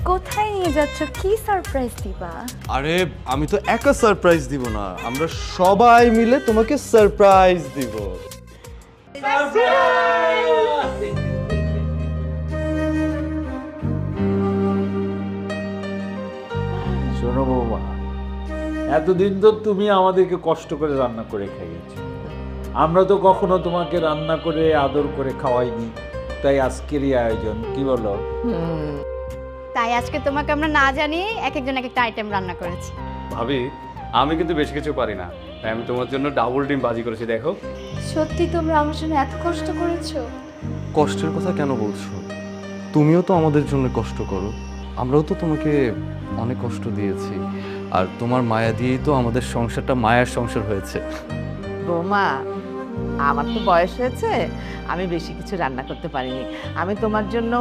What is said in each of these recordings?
কোথায় নিয়ে যাচ্ছ? কি সারপ্রাইজ দিবা? আরে আমি তো একা সারপ্রাইজ দিব না, আমরা সবাই মিলে তোমাকে সারপ্রাইজ দিব। শোনো বৌমা, এতদিন তো তুমি আমাদেরকে কষ্ট করে রান্না করে খাইয়েছো, আমরা তো কখনো তোমাকে রান্না করে আদর করে খাওয়াইনি, তাই আজকেরই আয়োজন, কি বলো? তাই আজকে তোমাকে আমরা না জানিয়ে এক একজন এক একটা আইটেম রান্না করেছি। ভাবি, আমি কিন্তু বেশি কিছু পারি না, তাই আমি তোমার জন্য ডাবল ডিম ভাজি করেছি, দেখো। সত্যি তোমরা আমার জন্য এত কষ্ট করেছো? কষ্টের কথা কেন বলছো? তুমিও তো আমাদের জন্য কষ্ট করো, আমরাও তো তোমাকে অনেক কষ্ট দিয়েছি, আর তোমার মায়া দিয়েই তো আমাদের সংসারটা মায়ার সংসার হয়েছে। বৌমা, আমার তো বয়স হয়েছে, আমি বেশি কিছু রান্না করতে পারিনি। আমি তোমার জন্য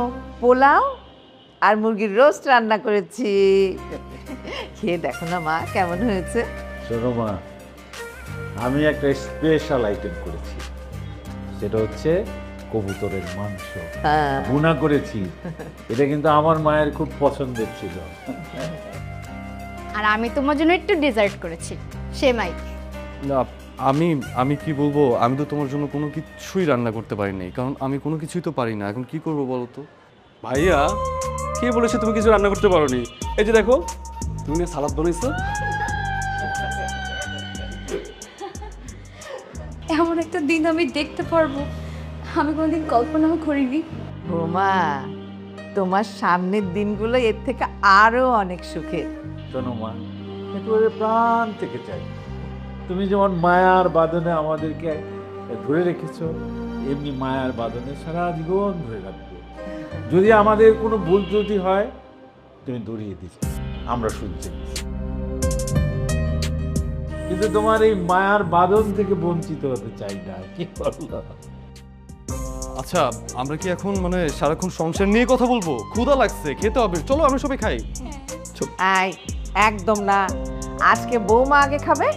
পোলাও আর মুরগির রোস্ট রান্না করেছি। খেয়ে দেখো না মা, কেমন হয়েছে? শোনো মা, আমি একটা স্পেশাল আইটেম করেছি, সেটা হচ্ছে কবুতরের মাংস ভুনা করেছি। এটা কিন্তু আমার মায়ের খুব পছন্দের ছিল। আর আমি তোমার জন্য একটু ডেজার্ট করেছি, সেমাই। না, আমি কি বলবো, আমি তো তোমার জন্য কোনো কিছুই রান্না করতে পারিনি, কারণ আমি কোনো কিছুই তো পারি না। এখন কি করবো বলো তো? ভাইয়া, কে বলেছে তুমি কিছু রান্না করতে পারোনি? এই যে দেখো, তুমি না সালাদ বানাইছো। এমন একটা দিন আমি দেখতে পারবো, আমি কোনোদিন কল্পনাও করিনি। বৌমা, তোমার সামনের দিনগুলো এর থেকে আরো অনেক সুখের। শোনো মা, একেবারে প্রাণ থেকে চাই, তুমি যেমন মায়ার বাঁধনে আমাদেরকে ধরে রেখেছো, এমনি মায়ার বাঁধনে সারা জীবন ধরে রাখবে। যদি আমাদের কোনো ভুল ত্রুটি হয়, তুমি দৌড়িয়ে দিচ্ছ, আমরা শুনছি, কিন্তু তোমার এই মায়ার বাঁধন থেকে বঞ্চিত হতে চাই না, কি বললো? আচ্ছা, আমরা কি এখন মানে সারাক্ষণ সংসার নিয়ে কথা বলবো? ক্ষুধা লাগছে, খেতে হবে, চলো আমরা সবাই খাই। আই, একদম না, আজকে বৌমা আগে খাবে,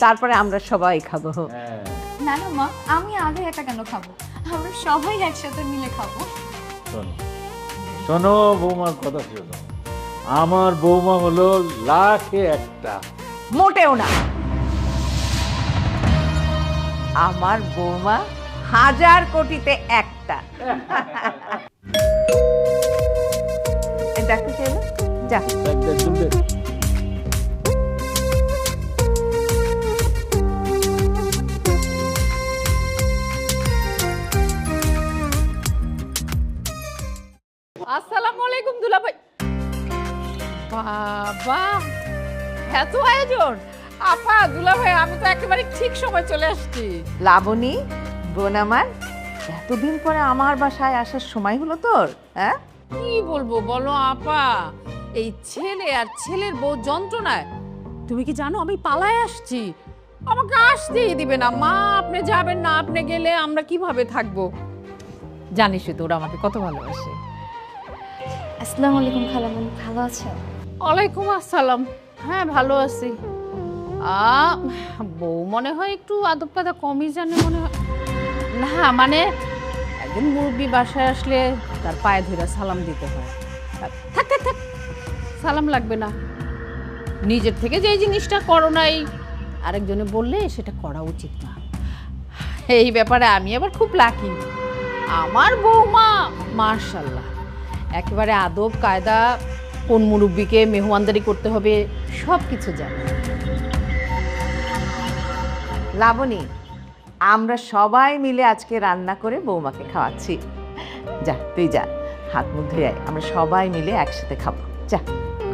তারপরে আমরা সবাই খাবো। হ্যাঁ, না না মা, আমি আগে একা কেন খাবো? আমরা সবাই একসাথে মিলে খাবো। শোনো শোনো, বৌমার কথা শোনো, আমার বৌমা হলো লাখে একটা। মোটেও না, আমার বৌমা 1000 কোটিতে একটা। এই দেখো কে এলো, যা। আসসালামু আলাইকুম দুলাভাই। বাবা, এত আয়োজন! আপা, দুলাভাই, আমি তো একেবারে ঠিক সময় চলে আসছি। লাবণী, বোন আমার, এতদিন পরে আমার বাসায় আসার সময় হলো তোর? হ্যাঁ, কি বলবো বলো আপা, এই ছেলে আর ছেলের বউ যন্ত্রণায়। তুমি কি জানো আমি পালায় আসছি? আমাকে আসতেই দিবে না। মা, আপনি যাবেন না, আপনি গেলে আমরা কিভাবে থাকবো? জানিস তো ওরা আমাকে কত ভালোবাসে। আসসালামু আলাইকুম খালামুন, ভালো আছো? ওয়ালাইকুম আসসালাম। হ্যাঁ, ভালো আছি। বউ মনে হয় একটু আদব কাদা কমই জানে মনে হয়। না মানে, একজন মুরব্বী বাসায় আসলে তার পায়ে ধরে সালাম দিতে হয়। থাক থাক থাক, সালাম লাগবে না। নিজের থেকে যে জিনিসটা করো নাই, আরেকজনে বললে সেটা করা উচিত না। এই ব্যাপারে আমি আবার খুব লাকি। আমার বউমা মাশাআল্লাহ, একেবারে আদব কায়দা, কোন মুরব্বীকে মেহমানদারি করতে হবে সব কিছু জানে। লাবণী, আমরা সবাই মিলে আজকে রান্না করে বৌমাকে খাওয়াচ্ছি। যা, তুই যা, হাত মুখ ধুয়ে আয়, আমরা সবাই মিলে একসাথে খাবো। যা।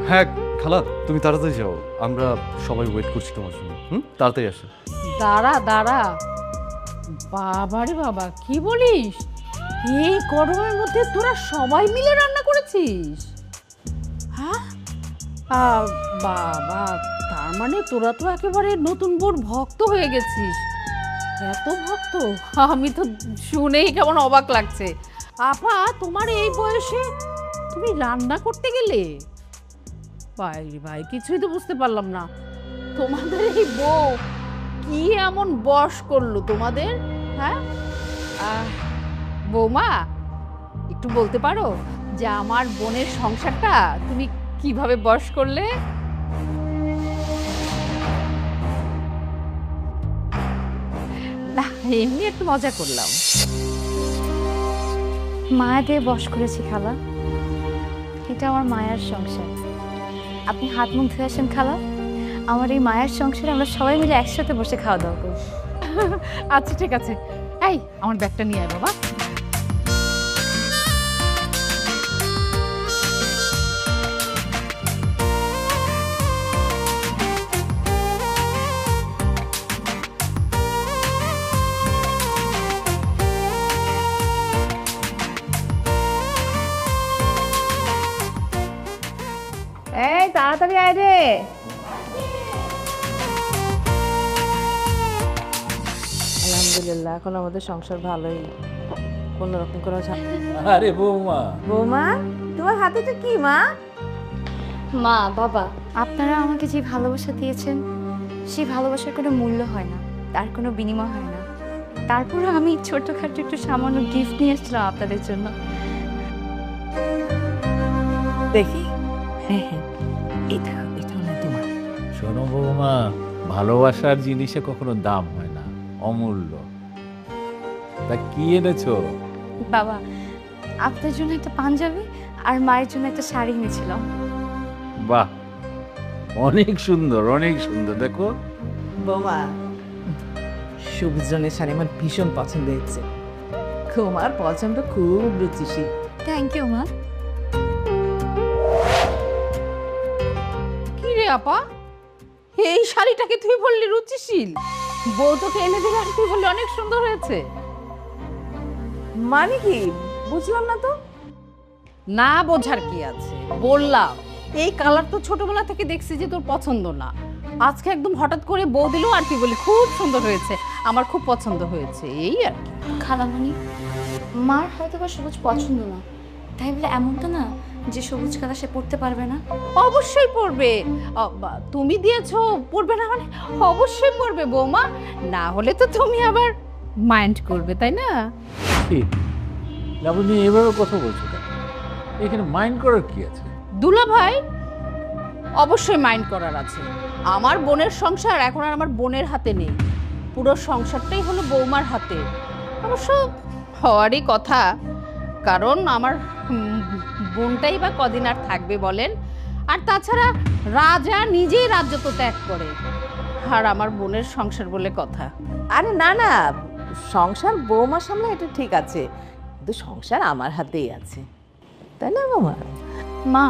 হ্যাঁ খালা, তুমি তাড়াতাড়ি যাও, আমরা সবাই ওয়েট করছি তোমার জন্য। তাড়াতাড়ি আসো। দাঁড়া দাঁড়া, বাবারে বাবা, কি বলিস? এই গরমের মধ্যে তোরা সবাই মিলে রান্না করেছিস? হ্যাঁ বাবা, তার মানে তোরা তো একেবারে নতুন বউর ভক্ত হয়ে গেছিস। এত ভক্ত, আমি তো শুনেই কেমন অবাক লাগছে। আপা, তোমার এই বয়সে তুমি রান্না করতে গেলে? ভাই ভাই, কিছুই তো বুঝতে পারলাম না। তোমাদের এই বউ কি এমন বশ করলো তোমাদের? হ্যাঁ বৌমা, একটু বলতে পারো যে আমার বোনের সংসারটা তুমি কিভাবে বশ করলে। না, এমনি একটু মজা করলাম। মায়া দিয়ে বশ করেছি খালা, এটা আমার মায়ার সংসার। আপনি হাত মুখ ধুয়ে আসেন খালা, আমার এই মায়ের সংসারে আমরা সবাই মিলে একসাথে বসে খাওয়া দাওয়া করব। আচ্ছা ঠিক আছে, এই আমার ব্যাগটা নিয়ে আয় বাবা। এই তাড়াতাড়ি আয় রে। আলহামদুলিল্লাহ, এখন আমাদের সংসার ভালোই, কোনো রকম কোনো আরে বৌমা, বৌমা তোমার হাতে তো কি মা? মা বাবা, আপনারা আমাকে যে ভালোবাসা দিয়েছেন সেই ভালোবাসার কোনো মূল্য হয় না, তার কোনো বিনিময় হয় না। তারপরে আমি ছোটখাটো একটু সামান্য গিফট নিয়ে এসেছিলাম আপনাদের জন্য। দেখি, হ্যাঁ হ্যাঁ, এটা এটা হলো তোমার। শোনো বৌমা, ভালোবাসার জিনিসে কখনো দাম হয় না, অমূল্য। তা কি এনেছো? বাবা, আপনার জন্য একটা পাঞ্জাবি আর মায়ের জন্য একটা শাড়ি এনেছিলাম। বাহ, অনেক সুন্দর, অনেক সুন্দর। দেখো বৌমা, সবুজ রঙের শাড়ি আমার ভীষণ পছন্দ হয়েছে, তোমার পছন্দ খুব রুচিশীল। থ্যাংক ইউ মা। কি রে আপা, এই শাড়িটাকে তুই বললি রুচিশীল, বউ তোকে এনে দিলে আর তুই বললি অনেক সুন্দর হয়েছে। মানে কি বুঝলাম না তো। না বোঝার কি আছে, বললাম এই কালার তো ছোটবেলা থেকে দেখছি যে তোর পছন্দ না, আজকে একদম হঠাৎ করে বউ দিল আর তুই বলি খুব সুন্দর হয়েছে, আমার খুব পছন্দ হয়েছে, এই আর কি। খালামণি, মার হয়তো বা সবুজ পছন্দ না, তাই বলে এমনটা না যে সবুজ কালার সে পড়তে পারবে না। অবশ্যই পড়বে, তুমি দিয়েছো পড়বে না মানে অবশ্যই পড়বে বৌমা, না হলে তো তুমি আবার মাইন্ড করবে, তাই না? কি লাবণী, এভাবে কথা বলছো কেন? এখানে মাইন্ড করার কি আছে? দুলা ভাই, অবশ্যই মাইন্ড করার আছে। আমার বোনের সংসার এখন আর আমার বোনের হাতে নেই, পুরো সংসারটাই হলো বৌমার হাতে। অবশ্য হওয়ারই কথা, কারণ আমার বোনটাই বা কদিন আর থাকবে বলেন, আর তাছাড়া রাজা নিজেই রাজ্য তো ত্যাগ করে, আর আমার বোনের সংসার বলে কথা। আরে না না, সংসার বৌমা সামলে এটা ঠিক আছে, কিন্তু সংসার আমার হাতেই আছে, তাই না বৌমা? মা,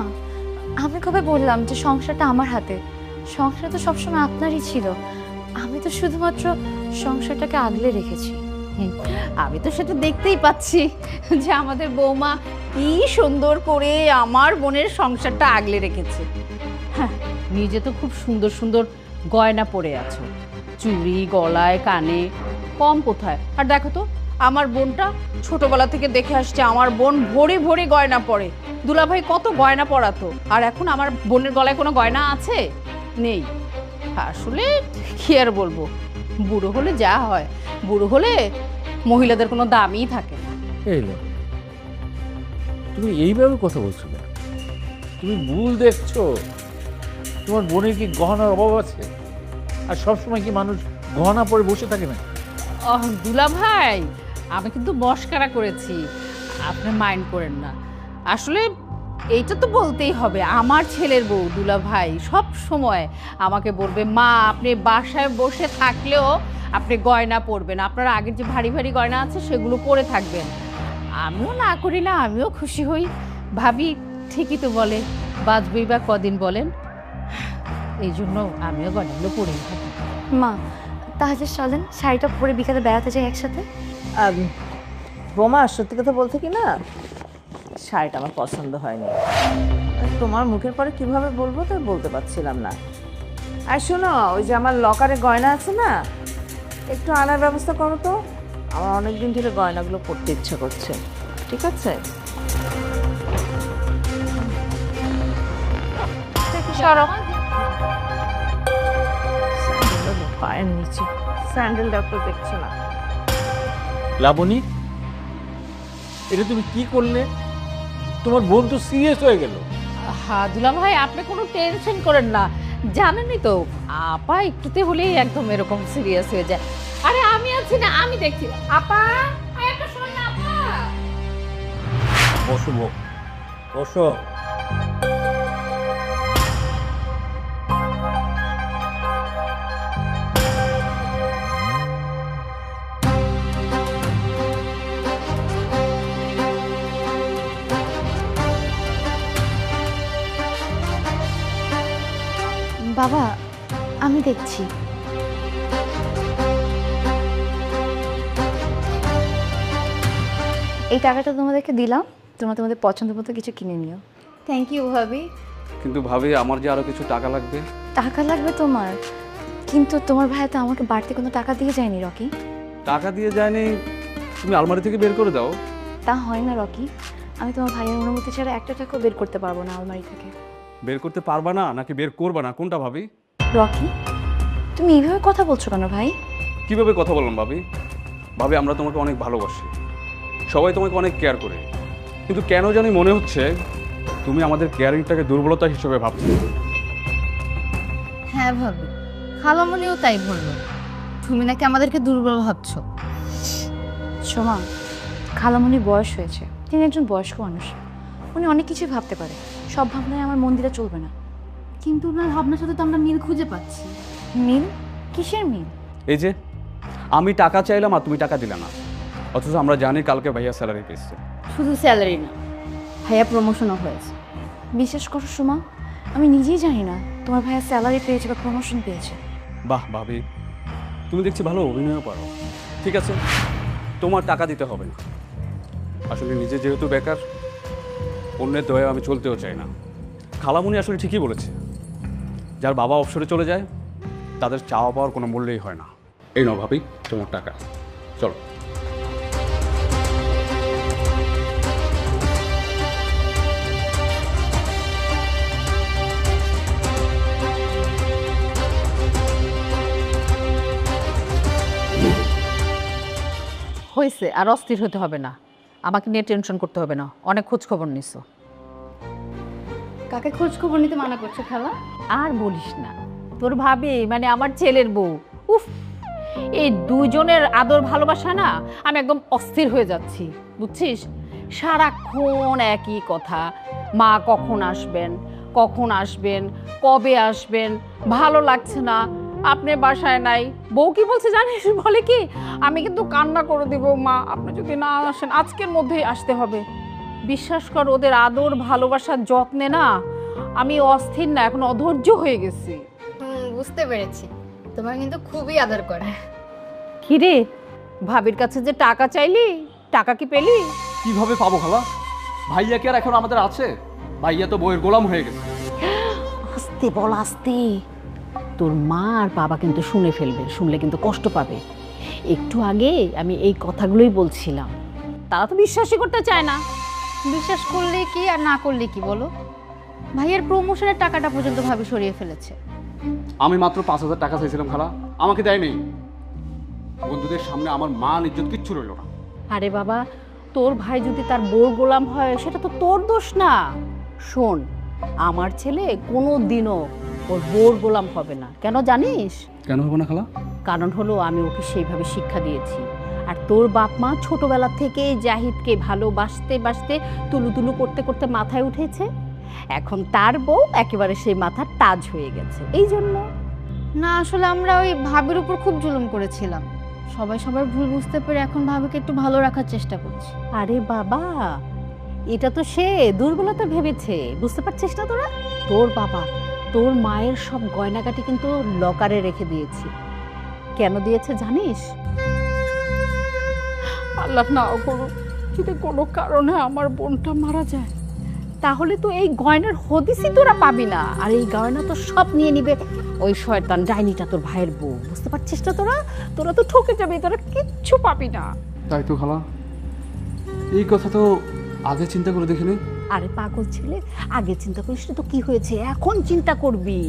আমি কবে বললাম যে সংসারটা আমার হাতে? সংসার তো সবসময় আপনারই ছিল, আমি তো শুধুমাত্র সংসারটাকে আগলে রেখেছি। আমি তো সেটা দেখতেই পাচ্ছি যে আমাদের বৌমা কি সুন্দর করে আমার বোনের সংসারটা আগলে রেখেছে। হ্যাঁ, নিজে তো খুব সুন্দর সুন্দর গয়না পরে আছো, চুড়ি, গলায়, কানে, কম কোথায়। আর দেখো তো, আমার বোনটা ছোটবেলা থেকে দেখে আসছে আমার বোন ভরে ভরে গয়না পরে, দুলাভাই কত গয়না পরাতো, আর এখন আমার বোনের গলায় কোনো গয়না আছে? নেই। আসলে কি আর বলবো, বুড়ো হলে যা হয়, বুড়ো হলে মহিলাদের কোনো দামই থাকে না। এই লো, তুমি এইভাবে কথা বলছো কেন? তুমি ভুল দেখছো। তোমার বোনের কি গহনার অভাব আছে? আর সবসময় কি মানুষ গহনা পরে বসে থাকে না? দুলা ভাই, আমি কিন্তু মস্কারা করেছি, আপনি মাইন্ড করেন না। আসলে এইটা তো বলতেই হবে, আমার ছেলের বউ দুলা ভাই সব সময় আমাকে বলবে, মা আপনি বাসায় বসে থাকলেও আপনি গয়না পরবেন, আপনার আগের যে ভারী ভারী গয়না আছে সেগুলো পরে থাকবেন। আমিও না করি না, আমিও খুশি হই, ভাবি ঠিকই তো বলে, বাঁচবই বা কদিন বলেন, এই জন্য আমিও গয়নাগুলো পরেই থাকি। মা, তাহলে চলেন শাড়িটা পরে বিকালে বেড়াতে যাই একসাথে। বৌমা, সত্যি কথা বলতে কি না, শাড়িটা আমার পছন্দ হয়নি। তোমার মুখের পরে কিভাবে বলবো তাই বলতে পারছিলাম না। আর শোনো, ওই যে আমার লকারে গয়না আছে না, একটু আনার ব্যবস্থা করো তো, আমার অনেকদিন ধরে গয়নাগুলো পরতে ইচ্ছা করছে। ঠিক আছে? সরো। পায়ের নিচে স্যান্ডেল ডক্টর দেখছো না? লাবণী, এটা তুমি কি করলে? তোমার বোন তো সিরিয়াস হয়ে গেল। হ্যাঁ দুলা ভাই, আপনি কোনো টেনশন করেন না। জানেনই তো আপা একটুতে হলেই একদম এরকম সিরিয়াস হয়ে যায়। আরে আমি আছি না, আমি দেখছি। আপা একটা শোন না আপা। বসো বসো। বাবা, আমি দেখছি। এই টাকাটা তোমাদেরকে দিলাম, তোমরা তোমাদের পছন্দ মতো কিছু কিনে নিও। থ্যাংক ইউ ভাবি। কিন্তু ভাবি আমার যে আরো কিছু টাকা লাগবে। টাকা লাগবে তোমার? কিন্তু তোমার ভাই তো আমাকে বাড়তি কোনো টাকা দিয়ে যায়নি রকি। টাকা দিয়ে যায়নি, তুমি আলমারি থেকে বের করে দাও। তা হয় না রকি, আমি তোমার ভাইয়ের অনুমতি ছাড়া একটা টাকাও বের করতে পারবো না আলমারি থেকে। বের করতে পারবা না নাকি বের করবা না, কোনটা ভাবি? রকি, তুমি এইভাবে কথা বলছো কেন ভাই? কিভাবে কথা বললাম ভাবি? ভাবি আমরা তোমাকে অনেক ভালোবাসি, সবাই তোমাকে অনেক কেয়ার করে, কিন্তু কেন জানি মনে হচ্ছে তুমি আমাদের কেয়ারিংটাকে দুর্বলতা হিসেবে ভাবছো। হ্যাঁ ভাবি, খালামণিও তাই বললো, তুমি নাকি আমাদেরকে দুর্বল ভাবছো। সোমা, খালামণির বয়স হয়েছে, তিনি একজন বয়স্ক মানুষ, উনি অনেক কিছুই ভাবতে পারে, সব ভাবনায় আমার মন দিলে চলবে না। কিন্তু ওনার ভাবনার সাথে তো আমরা মিল খুঁজে পাচ্ছি। মিল? কিসের মিল? এই যে আমি টাকা চাইলাম আর তুমি টাকা দিলে না, অথচ আমরা জানি কালকে ভাইয়া স্যালারি পেয়েছে। শুধু স্যালারি না, ভাইয়া প্রমোশনও হয়েছে। বিশ্বাস করো সোমা, আমি নিজেই জানি না তোমার ভাইয়া স্যালারি পেয়েছে বা প্রমোশন পেয়েছে। বাহ ভাবি, তুমি দেখছি ভালো অভিনয় পারো। ঠিক আছে, তোমার টাকা দিতে হবে না। আসলে নিজে যেহেতু বেকার, অন্যের দয়া আমি চলতেও চাই না। খালামুনি আসলে ঠিকই বলেছে, যার বাবা অবসরে চলে যায় তাদের চাওয়া পাওয়ার কোনো মূল্যই হয় না। এই নাও ভাবি তোমার টাকা, চলো। হয়েছে, আর অস্থির হতে হবে না, আমাকে নিয়ে টেনশন করতে হবে না। অনেক খোঁজ খবর নিছো। কাকে খোঁজ খবর নিতে মানা করছো খালা? আর বলিস না, তোর ভাবি মানে আমার ছেলের বউ, উফ, এই দুইজনের আদর ভালোবাসা না, আমি একদম অস্থির হয়ে যাচ্ছি বুঝছিস। সারাক্ষণ একই কথা, মা কখন আসবেন, কখন আসবেন, কবে আসবেন, ভালো লাগছে না, আপনি বাসায় নাই। বউ কি বলছে জানিস? বলে কি, আমি কিন্তু কান্না করে দিব মা, আপনি যদি না আসেন আজকের মধ্যেই আসতে হবে। বিশ্বাস কর, ওদের আদর ভালোবাসার যত্নে না আমি অস্থির না, এখন অধৈর্য হয়ে গেছি। বুঝতে পেরেছি, তোমার কিন্তু খুবই আদর করে। কিরে, ভাবির কাছে যে টাকা চাইলি, টাকা কি পেলি? কিভাবে পাবো খালা? ভাইয়া কি আর এখন আমাদের আছে? ভাইয়া তো বইয়ের গোলাম হয়ে গেছে। আস্তে বল, আস্তে। তোর মা আর বাবা কিন্তু শুনে ফেলবে, শুনলে কিন্তু কষ্ট পাবে। একটু আগে আমি এই কথাগুলোই বলছিলাম, তারা তো বিশ্বাসই করতে চায় না। বিশ্বাস করলে কি আর না করলে কি বলো, ভাইয়ের প্রমোশনের টাকাটা পর্যন্ত ভাবি সরিয়ে ফেলেছে। আমি মাত্র 5,000 টাকা চাইছিলাম খালা, আমাকে দেয়নি। বন্ধুদের সামনে আমার মান ইজ্জত কিচ্ছু রইল না। আরে বাবা, তোর ভাই যদি তার বউর গোলাম হয় সেটা তো তোর দোষ না। শোন, আমার ছেলে কোনো দিনও ওর বউর গোলাম হবে না। কেন জানিস? কেন হবে না খালা? কারণ হলো আমি ওকে সেইভাবে শিক্ষা দিয়েছি। আর তোর বাপ মা ছোটবেলা থেকে জাহিদকে ভালোবাসতে বাসতে তুলু তুলু করতে করতে মাথায় উঠেছে, এখন তার বউ একেবারে সেই মাথার তাজ হয়ে গেছে, এই জন্য। না, আসলে আমরা ওই ভাবির উপর খুব জুলুম করেছিলাম, সবাই সবার ভুল বুঝতে পেরে এখন ভাবিকে একটু ভালো রাখার চেষ্টা করছি। আরে বাবা, এটা তো সে দুর্বলতা ভেবেছে, বুঝতে পারছিস না তোরা? তোর বাবা তোর মায়ের সব গয়নাগাটি কিন্তু লকারে রেখে দিয়েছি। কেন দিয়েছে জানিস? আল্লাহ না করুক যদি কোনো কারণে আমার বোনটা মারা যায়, তাহলে তো এই গয়নার হদিসই তোরা পাবি না। আর এই গয়না তো সব নিয়ে নিবে ওই শয়তান ডাইনিটা, তোর ভাইয়ের বউ। বুঝতে পারছিস না তোরা? তোরা তো ঠকে যাবি, তোরা কিচ্ছু পাবি না। তাই তো খালা, এই কথা তো আগে চিন্তা করে দেখিনি। আরে পাগল ছেলে, আগে চিন্তা করিস তো কি হয়েছে, এখন চিন্তা করবি।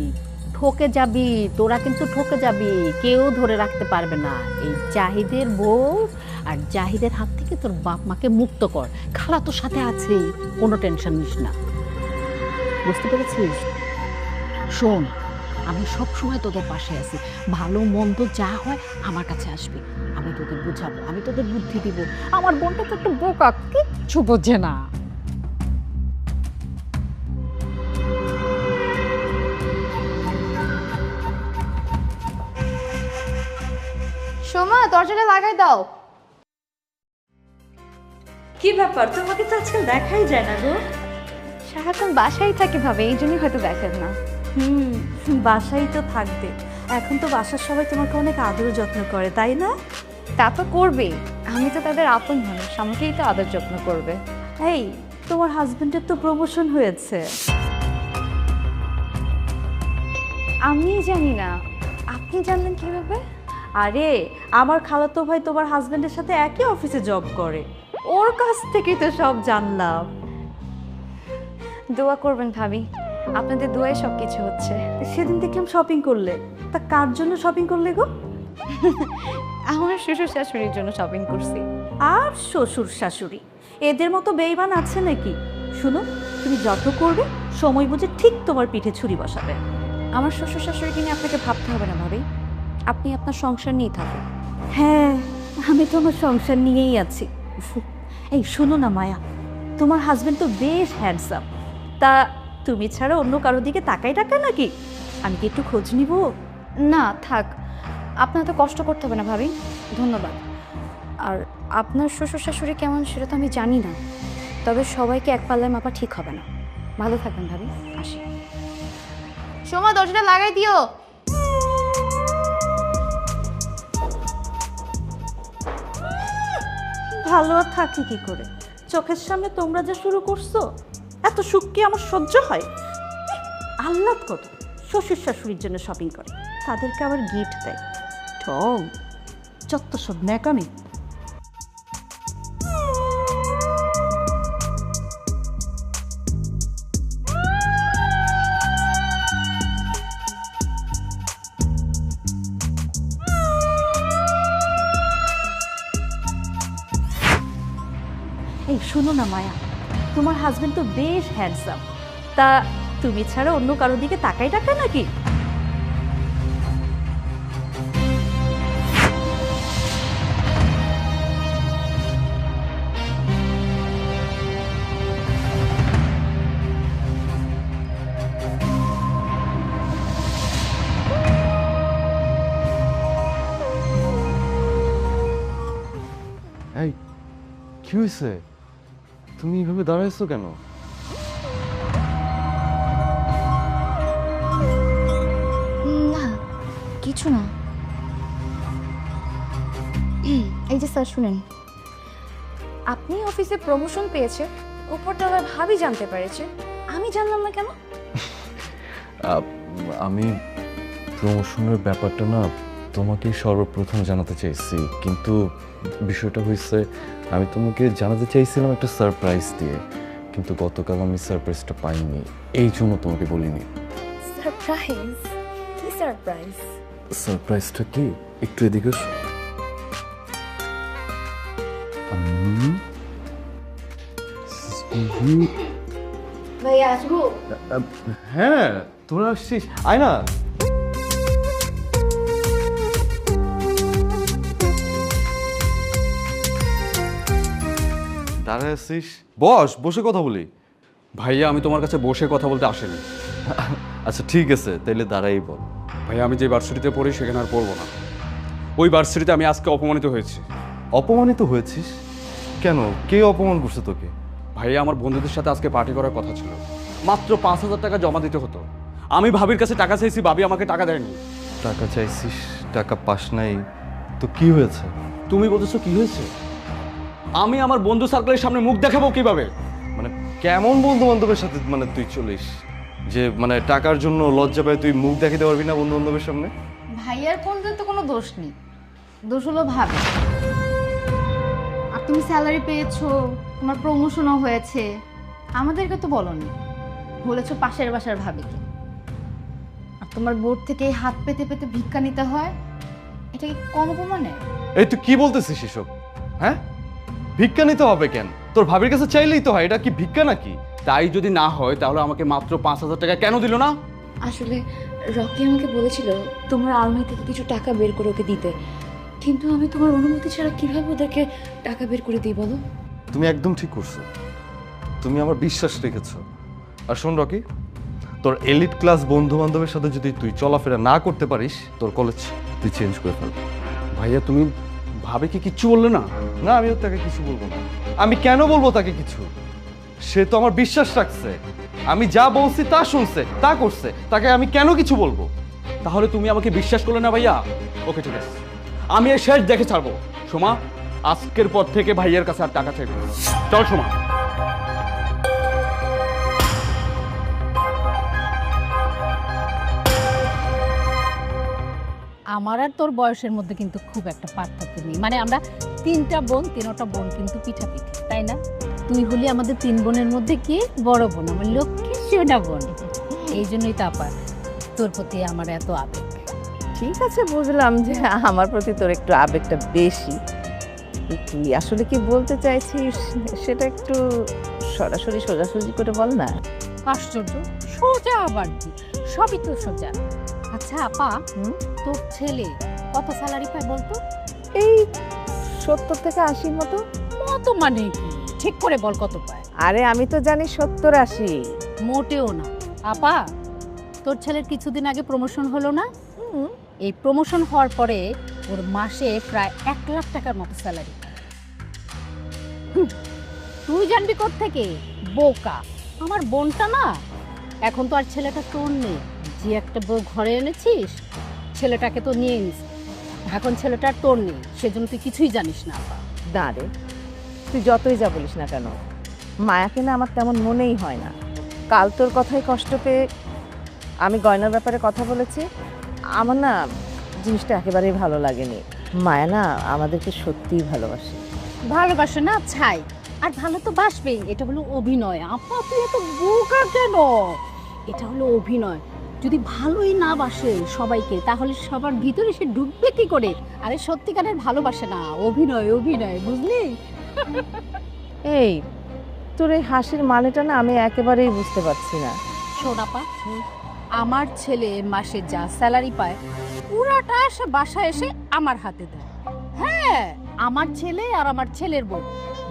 ঠকে যাবি, তোরা কিন্তু ঠকে যাবি, কেউ ধরে রাখতে পারবে না। এই জাহিদের বউ আর জাহিদের হাত থেকে তোর বাপ মাকে মুক্ত কর। খালা তোর সাথে আছেই, কোনো টেনশন নিস না, বুঝতে পেরেছিস? শোন, আমি সব সময় তোদের পাশে আছি, ভালো মন্দ যা হয় আমার কাছে আসবি, আমি তোদের বুঝাবো, আমি তোদের বুদ্ধি দিব। আমার বোনটা তো একটু বোকা, কিচ্ছু বোঝে না। সোমা, দরজাটা লাগাই দাও। কি ব্যাপার, তোমাকে তো আজকাল দেখাই যায় না গো। সারাক্ষণ বাসায় থাকে ভাবে, এই জন্যই হয়তো দেখেন না। বাসায় তো থাকবে, এখন তো বাসার সবাই তোমাকে অনেক আদর যত্ন করে, তাই না? তা তো করবেই, আমি তো তাদের আপন মানুষ, আমাকেই তো আদর যত্ন করবে। এই, তোমার হাজবেন্ডের তো প্রমোশন হয়েছে। আমি জানি না, আপনি জানলেন কিভাবে? আরে, আমার খালাতো ভাই তোমার হাজবেন্ডের সাথে একই অফিসে জব করে, ওর কাছ থেকেই তো সব জানলাম। দোয়া করবেন ভাবি, আপনাদের দোয়ায় সব কিছু হচ্ছে। সেদিন দেখলাম শপিং করলে, তা কার জন্য শপিং করলে গো? আমার শ্বশুর শাশুড়ির জন্য শপিং করছি। আর শ্বশুর শাশুড়ি এদের মতো বেইমান আছে নাকি? শুনো, তুমি যত করবে সময় বুঝে ঠিক তোমার পিঠে ছুরি বসাবে। আমার শ্বশুর শাশুড়িকে নিয়ে আপনাকে ভাবতে হবে না ভাবি, আপনি আপনার সংসার নিয়েই থাকুন। হ্যাঁ, আমি তো আমার সংসার নিয়েই আছি। এই শোনো না মায়া, তোমার হাজবেন্ড তো বেশ হ্যান্ডসাম, তা তুমি ছাড়া অন্য কারোর দিকে তাকাই টাকা নাকি? আমি কি একটু খোঁজ নিব? না থাক, আপনার তো কষ্ট করতে হবে না ভাবি, ধন্যবাদ। আর আপনার শ্বশুর শাশুড়ি কেমন সেটা তো আমি জানি না, তবে সবাইকে এক পাল্লায় মাপা ঠিক হবে না। ভালো থাকবেন ভাবি, আসি। সোমা, দরজাটা লাগাই দিও। ভালো আর থাকি কি করে, চোখের সামনে তোমরা যা শুরু করছো, এত সুখ কি আমার সহ্য হয়? আহ্লাদ কত শ্বশুর শাশুড়ির জন্য শপিং করে, তাদেরকে আবার গিফট দেয়। ঠং, যত সব ন্যাকামি। এই শোনো না মায়া, তোমার হাজবেন্ড তো বেশ হ্যান্ডসাম, তা তুমি ছাড়া অন্য কারোর দিকে তাকাই টাকা নাকি? এই, কি হয়েছে? তুমি এইভাবে দাঁড়াইছো কেন? না কিছু না। এই যে স্যার শুনেন, আপনি অফিসে প্রমোশন পেয়েছে, উপরতলার ভাবি জানতে পেরেছে, আমি জানলাম না কেন? আমি প্রমোশনের ব্যাপারটা না তোমাকে সর্বপ্রথম জানাতে চাইছি, কিন্তু বিষয়টা হয়েছে আমি তোমাকে জানাতে চাইছিলাম একটা সারপ্রাইজ দিয়ে, কিন্তু গতকাল আমি সারপ্রাইজটা পাইনি, এই জন্য তোমাকে বলিনি। সারপ্রাইজ? কি সারপ্রাইজ? সারপ্রাইজটা কি? একটু এদিকে এসো। ভাইয়া আসবো? হ্যাঁ, তোরা আসছিস, আয় না। দাঁড়ায় আসছিস, বস, বসে কথা বলি। ভাইয়া, আমি তোমার কাছে বসে কথা বলতে আসিনি। আচ্ছা ঠিক আছে, তাইলে দাঁড়াই বল। ভাইয়া, আমি যে ভার্সিটিতে পড়ি সেখানে আর পড়বো না। ওই ভার্সিটিতে আমি আজকে অপমানিত হয়েছি। অপমানিত হয়েছিস কেন? কে অপমান করছে তোকে? ভাইয়া, আমার বন্ধুদের সাথে আজকে পার্টি করার কথা ছিল, মাত্র 5,000 টাকা জমা দিতে হতো। আমি ভাবির কাছে টাকা চাইছি, ভাবি আমাকে টাকা দেয়নি। টাকা চাইছিস, টাকা পাস নাই, তো কি হয়েছে? তুমি বলতেছো কি হয়েছে? আমি আমার বন্ধু সার্কেলের সামনে মুখ দেখাবো কিভাবে? মানে কেমন বন্ধু বান্ধবের সাথে মানে তুই চলিস যে মানে টাকার জন্য লজ্জা পায় তুই মুখ দেখাতে পারবি না বন্ধু বান্ধবের সামনে? ভাইয়ার কোনটার তো কোনো দোষ নেই, দোষ হলো ভাবি। আর তুমি স্যালারি পেয়েছো, তোমার প্রমোশনও হয়েছে, আমাদেরকে তো বলোনি, বলেছো পাশের বাসার ভাবিকে। আর তোমার বোর্ড থেকে হাত পেতে পেতে ভিক্ষা নিতে হয়, এটা কি কম অপমানে? এই তুই কি বলতেছিস এসব? হ্যাঁ, ভিক্ষা নিতে হবে কেন? তোর ভাবির কাছে চাইলেই তো হয়, এটা কি ভিক্ষা নাকি? তাই যদি না হয় তাহলে আমাকে মাত্র 5,000 টাকা কেন দিল না? আসলে রকি আমাকে বলেছিল তোমার আলমারি থেকে কিছু টাকা বের করে ওকে দিতে, কিন্তু আমি তোমার অনুমতি ছাড়া কিভাবে ওদেরকে টাকা বের করে দিই বলো? তুমি একদম ঠিক করছো, তুমি আমার বিশ্বাস রেখেছো। আর শোন রকি, তোর এলিট ক্লাস বন্ধু বান্ধবের সাথে যদি তুই চলাফেরা না করতে পারিস, তোর কলেজ তুই চেঞ্জ করে ফেল। ভাইয়া তুমি ভাবে কি কিচ্ছু বললে না? না, আমিও তাকে কিছু বলবো না। আমি কেন বলবো তাকে কিছু? সে তো আমার বিশ্বাস রাখছে, আমি যা বলছি তা শুনছে, তা করছে, তাকে আমি কেন কিছু বলবো? তাহলে তুমি আমাকে বিশ্বাস করলে না ভাইয়া? ওকে ঠিক আছে, আমি এই শেষ দেখে ছাড়বো। সোমা, আজকের পর থেকে ভাইয়ের কাছে আর টাকা চাইবে না। চল সোমা। আমার আর তোর বয়সের মধ্যে কিন্তু খুব একটা পার্থক্য নেই, মানে আমরা 3টা বোন, 3টা বোন কিন্তু পিঠাপিঠি, তাই না? তুই হলি আমাদের 3 বোনের মধ্যে কি বড় বোন, আমার লক্ষ্মী সোনা বোন। এই জন্যই তো আপা তোর প্রতি আমার এত আবেগ। ঠিক আছে, বুঝলাম যে আমার প্রতি তোর একটু আবেগটা বেশি। তুই আসলে কি বলতে চাইছিস সেটা একটু সরাসরি সোজাসুজি করে বল না। আশ্চর্য, সোজা আবার কি, সবই তো সোজা। আচ্ছা আপা, তোর ছেলে কত স্যালারি পায় বলতো? এই 70 থেকে 80 মতো। কত মানে কি, ঠিক করে বল কত পায়। আরে আমি তো জানি 70-80। মোটেও না আপা, তোর ছেলের কিছুদিন আগে প্রমোশন হলো না? এই প্রমোশন হওয়ার পরে ওর মাসে প্রায় 1 লাখ টাকার মতো স্যালারি। তুই জানবি কোত্থেকে? বোকা, আমার বোনটা না। এখন তো আর ছেলেটা তোর নেই, যে একটা বউ ঘরে এনেছিস ছেলেটাকে তো নিয়ে নিস, এখন ছেলেটা আর তোর নেই, সেজন্য তুই কিছুই জানিস না আপা। না রে, তুই যতই যা বলিস না কেন, মায়াকে না আমার তেমন মনেই হয় না। কাল তোর কথাই কষ্ট পেয়ে আমি গয়নার ব্যাপারে কথা বলেছি, আমার না জিনিসটা একেবারেই ভালো লাগেনি। মায়া না আমাদেরকে সত্যিই ভালোবাসে। ভালোবাসে না ছাই, আর ভালো তো বাসবেই, এটা হলো অভিনয়। আপা তুই এত বোকা কেন? এটা হলো অভিনয়। যদি ভালোই না বাসে সবাইকে, তাহলে সবার ভিতরে সে ঢুকবে কি করে? আরে সত্যিকারের ভালোবাসে না, অভিনয় অভিনয়, বুঝলি? এই তোর এই হাসির মানেটা না আমি একেবারেই বুঝতে পারছি না। শোন আপা, আমার ছেলে মাসে যা স্যালারি পায় পুরাটা সে বাসায় এসে আমার হাতে দেয়। হ্যাঁ, আমার ছেলে আর আমার ছেলের বউ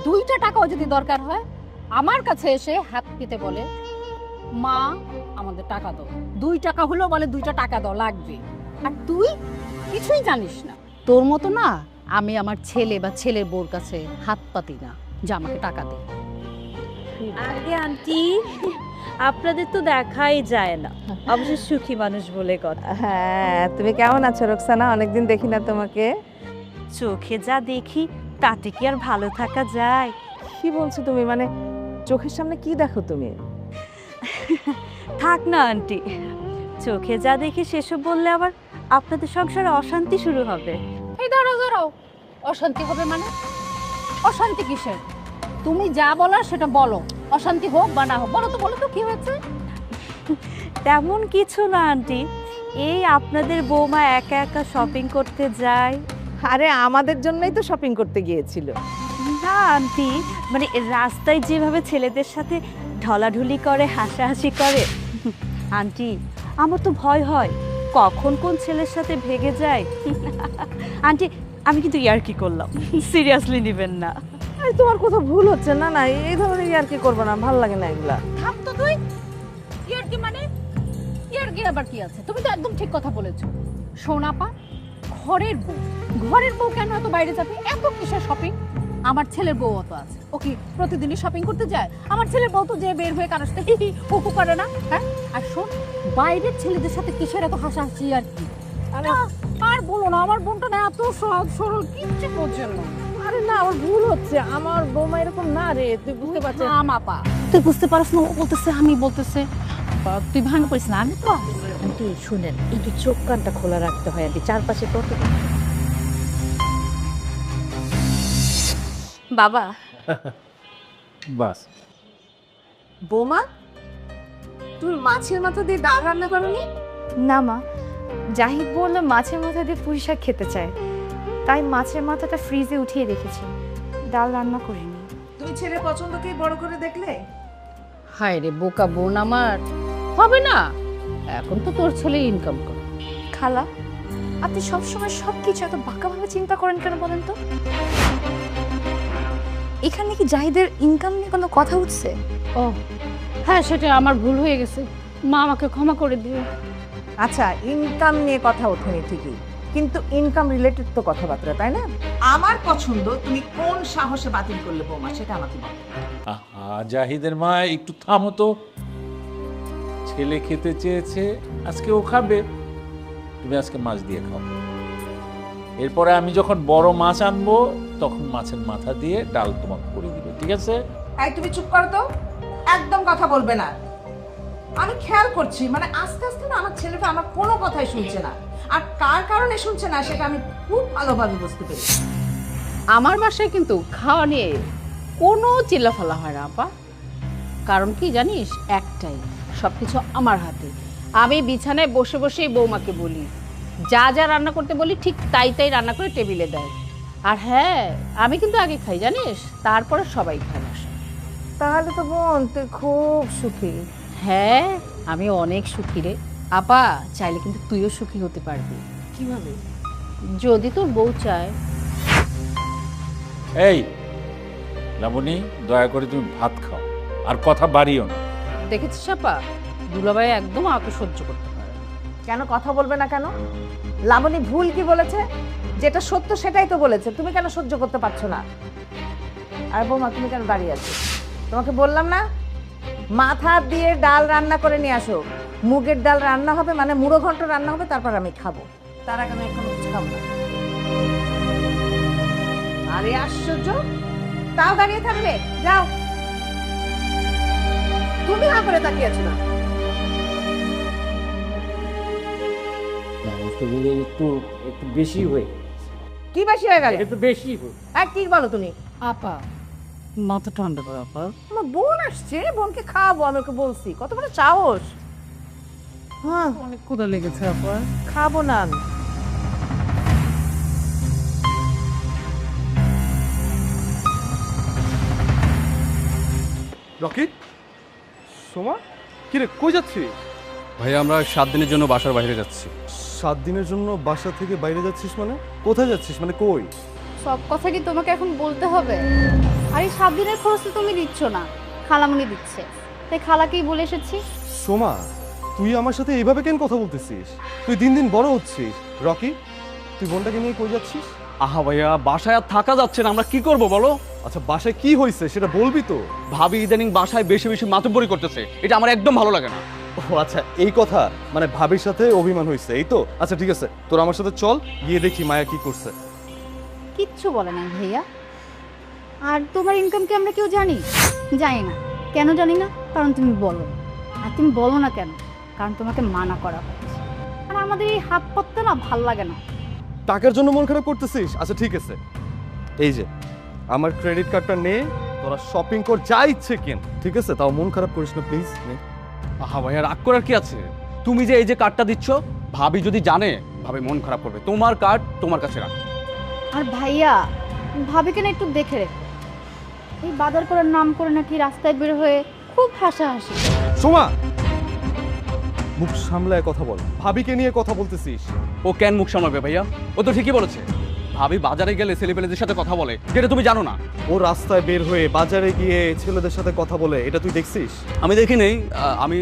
2টা টাকাও যদি দরকার হয় আমার কাছে এসে হাত পেতে বলে, মা আমাদের টাকা দাও। 2 টাকা হলো বলে 2টা টাকা দাও লাগবে। আর তুই কিছুই জানিস না। তোর মতো না আমি আমার ছেলে বা ছেলের বউর কাছে হাত পাতি না যে আমাকে টাকা দে। আগে আন্টি, আপনাদের তো দেখাই যায় না, অবশ্য সুখী মানুষ বলে কথা। হ্যাঁ, তুমি কেমন আছো রোকসানা? অনেকদিন দেখি না তোমাকে। চোখে যা দেখি তাতে কি আর ভালো থাকা যায়? কি বলছো তুমি? মানে চোখের সামনে কি দেখো তুমি? থাক না আন্টি, চোখে যা দেখি সেসব বললে আবার আপনাদের সংসারে অশান্তি শুরু হবে। এই দাঁড়াও দাঁড়াও, অশান্তি হবে মানে? অশান্তি কিসের? তুমি যা বলার সেটা বলো, অশান্তি হোক বা না হোক। বলো তো কি হয়েছে? তেমন কিছু না আন্টি, এই আপনাদের বৌমা একা একা শপিং করতে যায়। আরে আমাদের জন্যই তো শপিং করতে গিয়েছিল। না আন্টি, মানে রাস্তায় যেভাবে ছেলেদের সাথে ঢলাঢুলি করে, হাসাহাসি করে, আন্টি আমার তো ভয় হয় কখন কোন ছেলের সাথে ভেগে যায়। আন্টি আমি কিন্তু ইয়ার্কি করলাম, সিরিয়াসলি নেবেন না। আরে তোমার কোথাও ভুল হচ্ছে। না না, এই ধরনের ইয়ার্কি করবো না, ভালো লাগে না এগুলা। থাম তো তুই। ইয়ার্কি মানে? ইয়ার্কি আবার কি আছে? তুমি তো একদম ঠিক কথা বলেছো। সোনাপা, ঘরের বউ কেন এত বাইরে যাবে? এত কিসের শপিং? আমার ছেলের বউ অত আছে, ও কি প্রতিদিনই শপিং করতে যায়? আমার ছেলের বউ তো যে বের হয়ে কারোর সাথে কুকু করে না। হ্যাঁ, আর শোন, বাইরের ছেলেদের সাথে কিসের এত হাসাহাসি আর কি? আর বলো না, আমার বোনটা না এত সহজ সরল, কিচ্ছু বোঝে না। আরে না, আমার ভুল হচ্ছে। আমার বৌমা এরকম না রে, তুই বুঝতে পারছিস? আপা তুই বুঝতে পারছ না? ও বলতেছে আমি বলতেছে, তুই ভাঙা পড়িস না। আমি তো আন্টি শুনেন, একটু চোখ কানটা খোলা রাখতে হয় আন্টি, চারপাশে কত। বাবা, বাস, বৌমা তুমি মাছের মাথা দিয়ে ডাল রান্না করনি? না মা, জাহিদ বললো মাছের মাথা দিয়ে পুঁই শাক খেতে চায়, তাই মাছের মাথাটা ফ্রিজে উঠিয়ে রেখেছি, ডাল রান্না করিনি। তুমি ছেলে পছন্দকেই বড় করে দেখলে? হায় রে বোকা বোন আমার, হবে না, এখন তো তোর ছেলে ইনকাম করে। খালা, আপনি সবসময় সব কিছু এত বাঁকাভাবে চিন্তা করেন কেন বলেন তো? এখানে কি জাহিদের ইনকাম নিয়ে কোনো কথা উঠছে? ও হ্যাঁ, সেটা আমার ভুল হয়ে গেছে, মা আমাকে ক্ষমা করে দিও। আচ্ছা, ইনকাম নিয়ে কথা ওঠেনি ঠিকই, কিন্তু ইনকাম রিলেটেড তো কথাবার্তা, তাই না? আমার পছন্দ তুমি কোন সাহসে বাতিল করলে বৌমা, সেটা আমাকে বলো। আহা, জাহিদের মা একটু থামো তো। ছেলে খেতে চেয়েছে, আজকে ও খাবে, তুমি আজকে মাছ দিয়ে খাও। এরপরে আমি যখন বড় মাছ আনবো তখন মাছের মাথা দিয়ে ডাল তোমাকে করে দিবে, ঠিক আছে? এই তুমি চুপ করো তো, একদম কথা বলবে না। আমি খেয়াল করছি মানে আস্তে আস্তে না আমার ছেলেটা আমার কোনো কথাই শুনছে না, আর কার কারণে শুনছে না সেটা আমি খুব ভালোভাবে বুঝতে পেরেছি। আমার বাসায় কিন্তু খাওয়া নিয়ে কোনো চিল্লাফালা হয় না আপা। কারণ কি জানিস, একটাই, সবকিছু আমার হাতে। আমি বিছানায় বসে বসেই বৌমাকে বলি, যা যা রান্না করতে বলি ঠিক তাই তাই রান্না করে টেবিলে দেয়। আর হ্যাঁ, আমি কিন্তু আগে খাই জানিস, তারপরে সবাই খায় বাসায়। তাহলে তো বোন তুই খুব সুখী। হ্যাঁ, আমি অনেক সুখী রে আপা। চাইলে কিন্তু তুইও সুখী হতে পারবি। কিভাবে? যদি তোর বউ চায়। এই লাবণী, দয়া করে তুমি ভাত খাও, আর কথা বাড়িও না। দেখেছিস আপা, দুলাভাই একদম আমাকে সহ্য করতে পারে না। কেন কথা বলবে না কেন? লাবণী ভুল কি বলেছে? যেটা সত্য সেটাই তো বলেছে, তুমি কেন সহ্য করতে পারছো না? আর বৌমা তুমি কেন দাঁড়িয়ে আছো? তোমাকে বললাম না মাথা দিয়ে ডাল রান্না করে নিয়ে আসো। মুগের ডাল রান্না হবে মানে মুড়ো ঘন্ট রান্না হবে, তারপর আমি খাবো। তার আগে আমি এখনো কিছু খাবো না। আরে আশ্চর্য, তাও দাঁড়িয়ে থাকলে, যাও। তুমি না করে তাকিয়ে আছো না? একটু একটু বেশি হয়ে কি বেশি হয়ে গেল? একটু বেশি আর কি বলো তুমি? আপা মাথা ঠান্ডা করো আপা। আমার বোন আসছে, বোনকে খাওয়াবো, আমি ওকে বলছি। কত বড় সাহস! হ্যাঁ, অনেক ক্ষুধা লেগেছে আপা। খাবো না আমি। রকি, সোমা, কিরে কই যাচ্ছিস? ভাই আমরা 7 দিনের জন্য বাসার বাইরে যাচ্ছি। 7 দিনের জন্য বাসা থেকে বাইরে যাচ্ছিস মানে? কোথায় যাচ্ছিস মানে কই? সব কথা কি তোমাকে এখন বলতে হবে? আর এই 7 দিনের খরচ তো তুমি দিচ্ছ না, খালামণি দিচ্ছে, তাই খালাকেই বলে এসেছি। সোমা, তুই আমার সাথে এইভাবে কেন কথা বলতেছিস? তুই দিন দিন বড় হচ্ছিস। রকি, তুই বোনটাকে নিয়ে কই যাচ্ছিস? আহা ভাইয়া, বাসায় আর থাকা যাচ্ছে না, আমরা কি করব বলো? আচ্ছা, বাসায় কি হয়েছে সেটা বলবি তো? ভাবি ইদানিং বাসায় বেশি বেশি মাতব্বরি করতেছে, এটা আমার একদম ভালো লাগে না। ও আচ্ছা, এই কথা, মানে ভাবির সাথে অভিমান হয়েছে, এই তো? আচ্ছা ঠিক আছে, তোর আমার সাথে চল, গিয়ে দেখি মায়া কি করছে। কিচ্ছু বলে না ভাইয়া। আর তোমার ইনকাম কি আমরা কেউ জানি? জানি না। কেন জানি না? কারণ তুমি বলো। আর তুমি বলো না কেন? কারণ তোমাকে মানা করা হয়েছে। আর আমাদের এই হাত পাততে না ভাল লাগে না। টাকার জন্য মন খারাপ করতেছিস? আচ্ছা ঠিক আছে, এই যে আমার ক্রেডিট কার্ডটা নে, তোরা শপিং কর, যা ইচ্ছে কেন, ঠিক আছে? তাও মন খারাপ করিস না প্লিজ। আহা ভাইয়া, রাগ করার কি আছে? তুমি যে এই যে কার্ডটা দিচ্ছ, ভাবি যদি জানে, ভাবি মন খারাপ করবে। তোমার কার্ড তোমার কাছে রাখ। আর ভাইয়া, ভাবিকে না একটু দেখে রেখো। এই বাজার করার নাম করে নাকি রাস্তায় বের হয়ে খুব হাসাহাসি। সোমা, মুখ সামলায় কথা বল, ভাবিকে নিয়ে কথা বলতেছিস। ও কেন মুখ সামলাবে ভাইয়া? ও তো ঠিকই বলেছে। ভাবি বাজারে গেলে ছেলেপেলেদের সাথে কথা বলে, যেটা তুমি জানো না। ও রাস্তায় বের হয়ে বাজারে গিয়ে ছেলেদের সাথে কথা বলে, এটা তুই দেখছিস? আমি দেখি নেই, আমি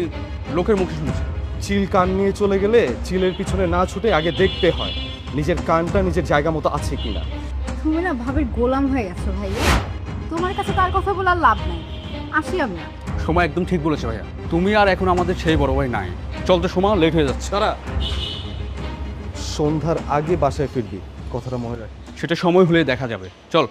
লোকের মুখে শুনেছি। চিল কান নিয়ে চলে গেলে চিলের পিছনে না ছুটে আগে দেখতে হয় নিজের কানটা নিজের জায়গা মতো আছে কিনা। তুমি না ভাবির গোলাম হয়ে গেছো ভাইয়া। তোমার কাছে তার কথা বলে আর লাভ নাই। আসি আমি। সময় একদম ঠিক বলেছে ভাইয়া। তুমি আর এখন আমাদের সেই বড় ভাই নাই। চলতে সময় লেট হয়ে যাচ্ছে। তারা সন্ধ্যার আগে বাসায় ফিরবি, কথাটা মনে রাখ। সেটা সময় হলে দেখা যাবে, চল।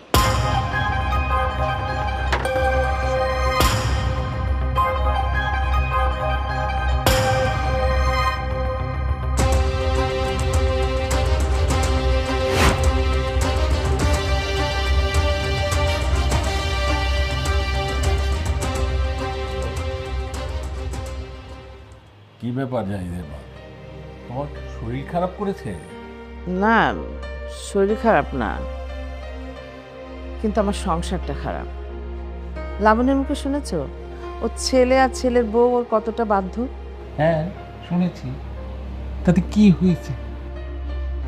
কি ব্যাপার জাহিদের মা? তোমার শরীর খারাপ করেছে? না, শরীর খারাপ না, কিন্তু আমার সংসারটা খারাপ। লাবণের মুখে শুনেছো ও ছেলে আর ছেলের বউ ওর কতটা বাধ্য? হ্যাঁ শুনেছি। তাতে কি হয়েছে?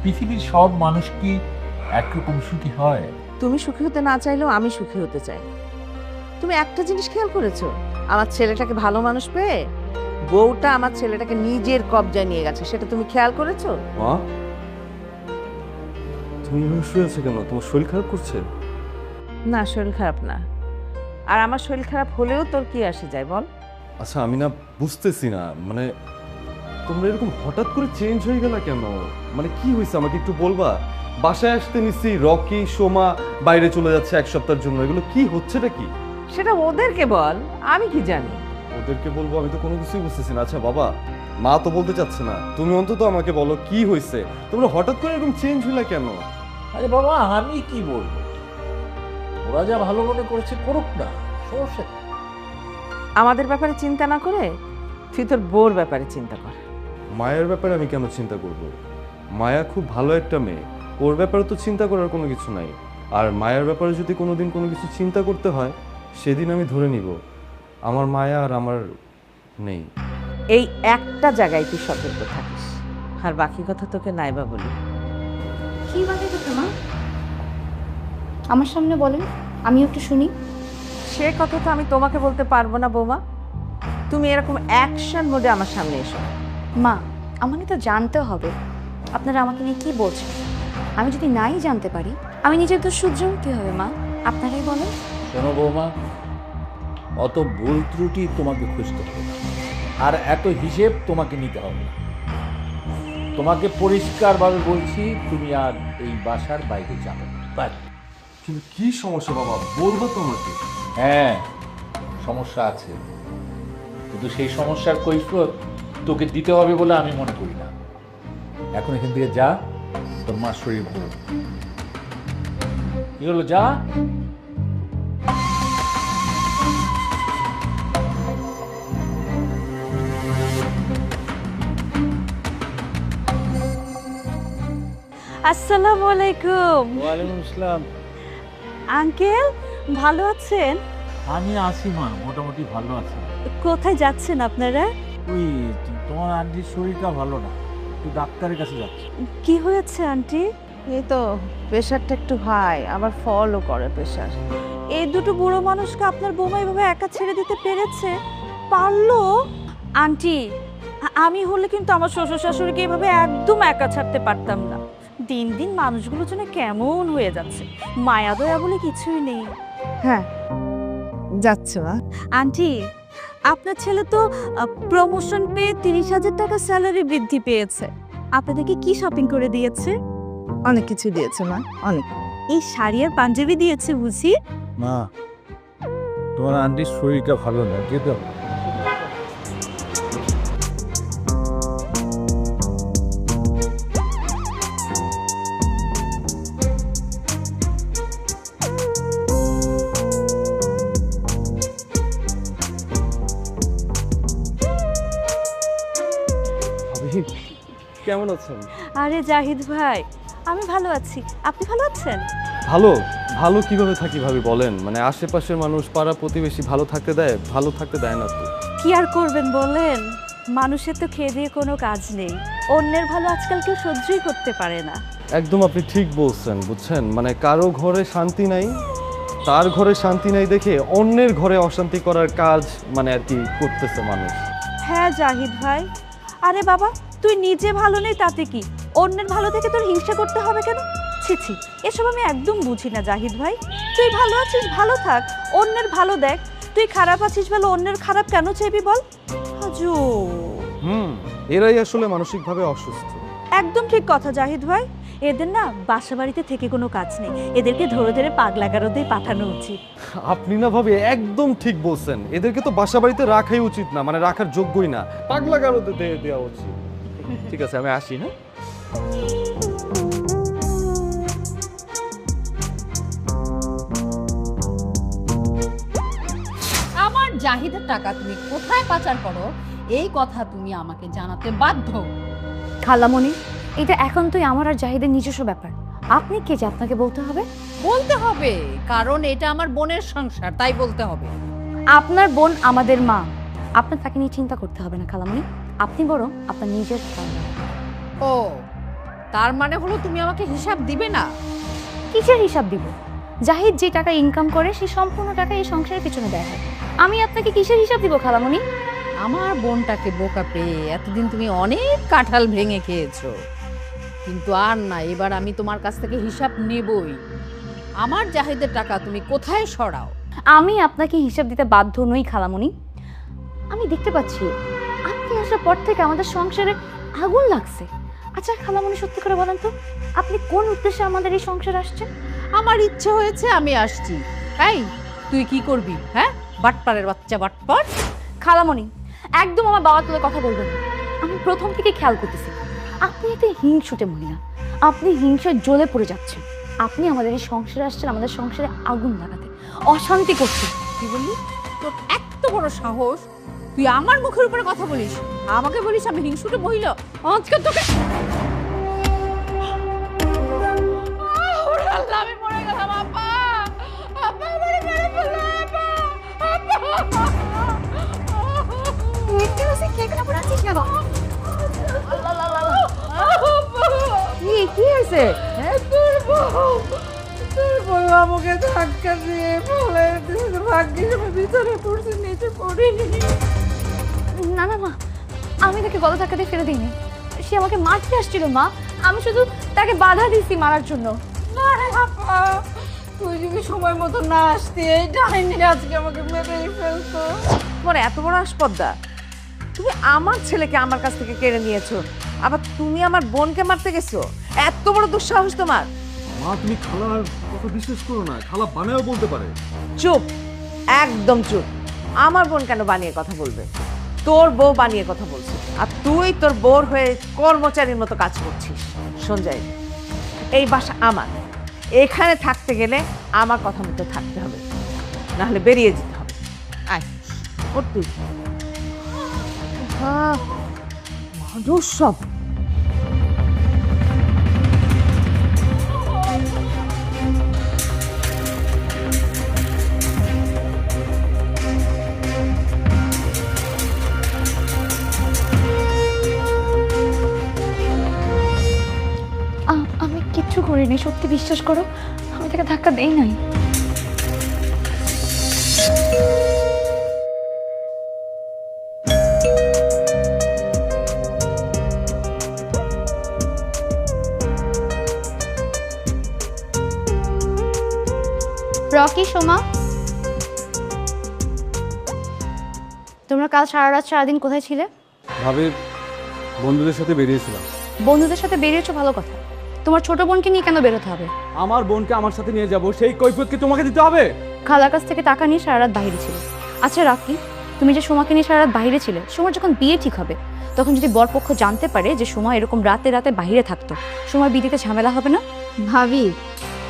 পৃথিবীর সব মানুষ কি একরকম সুখী হয়? তুমি সুখী হতে না চাইলেও আমি সুখী হতে চাই। তুমি একটা জিনিস খেয়াল করেছো, আমার ছেলেটাকে ভালো মানুষ পেয়ে বউটা আমার ছেলেটাকে নিজের কবজায় নিয়ে গেছে, সেটা তুমি খেয়াল করেছো? মা, তুমি এভাবে শুয়ে আছো কেন? তোমার শরীর খারাপ করছে? না, শরীর খারাপ না। আর আমার শরীর খারাপ হলেও তোর কি আসে যায় বল? আচ্ছা আমি না বুঝতেছি না, মানে তোমরা এরকম হঠাৎ করে চেঞ্জ হয়ে গেলা কেন? মানে কি হয়েছে আমাকে একটু বলবা? বাসায় আসতে নিছি, রকি সোমা বাইরে চলে যাচ্ছে 1 সপ্তাহের জন্য, এগুলো কি হচ্ছেটা কি? সেটা ওদেরকে বল, আমি কি জানি। ওদেরকে বলবো? আমি তো কোনো কিছুই বুঝতেছি না। আচ্ছা বাবা, মা তো বলতে চাচ্ছে না, তুমি অন্তত আমাকে বলো কি হয়েছে? তোমরা হঠাৎ করে এরকম চেঞ্জ হইলা কেন? আরে বাবা, আমি কি বলবো? ওরা যা ভালো মনে করছে করুক না, সমস্যা কি? আমাদের ব্যাপারে চিন্তা না করে তুই তোর বউর ব্যাপারে চিন্তা কর। মায়ের ব্যাপারে আমি কেন চিন্তা করব? মায়া খুব ভালো একটা মেয়ে, ওর ব্যাপারে তো চিন্তা করার কোনো কিছু নাই। আর মায়ের ব্যাপারে যদি কোনোদিন কোনো কিছু চিন্তা করতে হয়, সেদিন আমি ধরে নিব আমার মায়া আর আমার নেই। এই একটা জায়গায় তুই সতর্ক থাকিস, আর বাকি কথা তোকে নাইবা বলি। কি বাকি কথা মা? আমার সামনে বলেন, আমি একটু শুনি। সে কথা তো আমি তোমাকে বলতে পারবো না বৌমা, তুমি এরকম অ্যাকশন মোডে আমার সামনে এসো। মা, আমাকে তো জানতে হবে আপনারা আমাকে নিয়ে কি বলছেন। আমি যদি নাই জানতে পারি, আমি নিজের তো সহ্য কি হবে মা? আপনারাই বলেন। শোনো বৌমা, অত ভুল ত্রুটি তোমাকে খুঁজতে হবে না, আর এত হিসেব তোমাকে নিতে হবে না। তোমাকে পরিষ্কারভাবে বলছি, তুমি আর এই বাসার বাইরে যাবে না। বাস। কিন্তু কি সমস্যা বাবা, বলবো তোমাকে। হ্যাঁ, সমস্যা আছে, কিন্তু সেই সমস্যার কৈফিয়ত তোকে দিতে হবে বলে আমি মনে করি না। এখন এখান থেকে যা, তোর মার শরীর ভালো। কি হলো, যা। আসসালামু আলাইকুম। ওয়ালাইকুম আসসালাম। আঙ্কেল, ভালো আছেন? আমি আছি মা, মোটামুটি ভালো আছি। কোথায় যাচ্ছেন আপনারা? ওই তোমার আন্টির শরীরটা ভালো না, একটু ডাক্তারের কাছে যাচ্ছি। কি হয়েছে আন্টি? এই তো প্রেশারটা একটু হাই, আবার ফলও করে প্রেশার। এই দুটো বুড়ো মানুষকে আপনার বৌমা এভাবে একা ছেড়ে দিতে পেরেছে? পারলো? আন্টি, আমি হলে কিন্তু আমার শ্বশুর শাশুড়িকে এভাবে একদম একা ছাড়তে পারতাম না। দিন দিন মানুষগুলো যেন কেমন হয়ে যাচ্ছে, মায়া দয়া বলে কিছুই নেই। হ্যাঁ, যাচ্ছে মা। আন্টি, আপনার ছেলে তো প্রমোশন পেয়ে 30,000 টাকা স্যালারি বৃদ্ধি পেয়েছে। আপনাদেরকে কি শপিং করে দিয়েছে? অনেক কিছু দিয়েছে মা, অনেক। এই শাড়ি আর পাঞ্জাবি দিয়েছে বুঝি? মা, তোমার আন্টির শরীরটা ভালো না, যেতে হবে। কেমন আছেন? আরে জাহিদ ভাই, আমি ভালো আছি। আপনি ভালো আছেন? ভালো ভালো কিভাবে থাকি ভাবি বলেন? মানে আশেপাশের মানুষ, পাড়া প্রতিবেশী ভালো থাকতে দেয়? ভালো থাকতে দেয় না তো। কি আর করবেন বলেন, মানুষের তো খেয়ে দিয়ে কোনো কাজ নেই। অন্যের ভালো আজকাল কেউ সহ্যই করতে পারে না। একদম আপনি ঠিক বলছেন, বুঝছেন? মানে কারো ঘরে শান্তি নাই, তার ঘরে শান্তি নাই দেখে অন্যের ঘরে অশান্তি করার কাজ মানে আর কি করতেছে মানুষ। হ্যাঁ জাহিদ ভাই, আরে বাবা, তুই নিজে ভালো নেই তাতে কি? অন্যের ভালো থেকে তোর হিংসা করতে হবে কেন? ছি ছি, এসব আমি একদম বুঝি না জাহিদ ভাই। তুই ভালো আছিস, ভালো থাক, অন্যের ভালো দেখ। তুই খারাপ আছিস বলে অন্যের খারাপ কেন চাইবি বল? হাজু, এরাই আসলে মানসিকভাবে অসুস্থ। একদম ঠিক কথা জাহিদ ভাই। এদের না বাসা বাড়িতে থেকে কোনো কাজ নেই, এদেরকে ধরে ধরে পাগলা গারদে পাঠানো উচিত। আপনি না ভাবি একদম ঠিক বলছেন, এদেরকে তো বাসা বাড়িতে রাখাই উচিত না, মানে রাখার যোগ্যই না, পাগলা গারদে দেওয়া উচিত। ঠিক আছে, আমি আসি না। আমার জাহিদের টাকা তুমি কোথায় পাচার করো এই কথা তুমি আমাকে জানাতে বাধ্য। খালামণি, এটা এখন তুই আমার আর জাহিদের নিজস্ব ব্যাপার। আপনি কে যে আপনাকে বলতে হবে? বলতে হবে, কারণ এটা আমার বোনের সংসার, তাই বলতে হবে। আপনার বোন আমাদের মা, আপনার তাকে নিয়ে চিন্তা করতে হবে না খালামণি। আপনি বরং আপনার নিজের খেয়াল রাখুন। ও, তার মানে হলো তুমি আমাকে হিসাব দিবে না? কিসের হিসাব দিব? জাহিদ যে টাকা ইনকাম করে সেই সম্পূর্ণ টাকা এই সংসারের পিছনে দেয় হয়। আমি আপনাকে কিসের হিসাব দিব খালামণি? আমার বোনটাকে বোকা পেয়ে এতদিন তুমি অনেক কাঁঠাল ভেঙে খেয়েছো, কিন্তু আর না, এবার আমি তোমার কাছ থেকে হিসাব নেবই। আমার জাহিদের টাকা তুমি কোথায় সরাও? আমি আপনাকে হিসাব দিতে বাধ্য নই খালামণি। আমি দেখতে পাচ্ছি আপনি আসার পর থেকে আমাদের সংসারে আগুন লাগছে। আচ্ছা খালামণি, সত্যি করে বলেন তো, আপনি কোন উদ্দেশ্যে আমাদের এই সংসারে আসছেন? আমার ইচ্ছে হয়েছে, আমি আসছি। এই, তুই কি করবি? হ্যাঁ, বাটপারের বাচ্চা বাটপার। খালামণি, একদম আমার বাবা তুলে কথা বলবেন না। আমি প্রথম থেকে খেয়াল করতেছি আপনি এতে হিংসুটে মহিলা। আপনি হিংসায় জ্বলে পড়ে যাচ্ছেন। আপনি আমাদের এই সংসারে আসছেন আমাদের সংসারে আগুন লাগাতে, অশান্তি করছেন। কি বললি? তোর এত বড় সাহস, তুই আমার মুখের উপরে কথা বলিস, আমাকে বলিস আমি হিংসুটে মহিলা? আজকে তোকে আল্লাহ, আমি মরে গেলাম। আপা, আপা, আমারে মেরে ফেললো। আপা, আপা, কি হয়েছে? আমাকে ধাক্কা দিয়ে ফেলে দিয়েছে, ভাগ্যিস আমি ভিতরে পড়ছি, নিচে পড়িনি। না না মা, আমি তাকে গলা ধাক্কা দিয়ে ফেলে দিইনি। সে আমাকে মারতে আসছিল মা, আমি শুধু তাকে বাধা দিয়েছি মারার জন্য। না রে আপা, তুই যদি সময় মতো না আসতি, এই ডাইনি আজকে আমাকে মেরেই ফেলতো। তোমার এত বড় আসপদ্দা, তুমি আমার ছেলেকে আমার কাছ থেকে কেড়ে নিয়েছো, আবার তুমি আমার বোনকে মারতে গেছো? এত বড় দুঃসাহস তোমার! মা, তুমি খালার কথা বিশ্বাস করো না, খালা বানায়ও বলতে পারে। চুপ, একদম চুপ। আমার বোন কেন বানিয়ে কথা বলবে? তোর বউ বানিয়ে কথা বলছে, আর তুই তোর বউর হয়ে কর্মচারীর মতো কাজ করছিস। সঞ্জয়, এই বাসা আমার, এখানে থাকতে গেলে আমার কথা মতো থাকতে হবে, নাহলে বেরিয়ে যেতে হবে। আয়, ওর তুই মানুষ সব। আমি কিচ্ছু করিনি, সত্যি বিশ্বাস করো, আমি তাকে ধাক্কা দেই নাই। রকি, সোমা, তোমরা কাল সারা রাত সারাদিন কোথায় ছিলে? ভাবে বন্ধুদের সাথে বেরিয়েছিলাম। বন্ধুদের সাথে বেরিয়েছো, ভালো কথা। তোমার ছোট বোনকে নিয়ে কেন বেরোতে হবে? আমার বোনকে আমার সাথে নিয়ে যাব, সেই কৈফিয়ত কি তোমাকে দিতে হবে? খালার কাছ থেকে টাকা নিয়ে সারা রাত বাইরে ছিল। আচ্ছা রাকি, তুমি যে সোমাকে নিয়ে সারা রাত বাইরে ছিলে, সোমার যখন বিয়ে ঠিক হবে তখন যদি বরপক্ষ জানতে পারে যে সোমা এরকম রাতে রাতে বাইরে থাকতো, সোমার বিয়েতে ঝামেলা হবে না? ভাবি,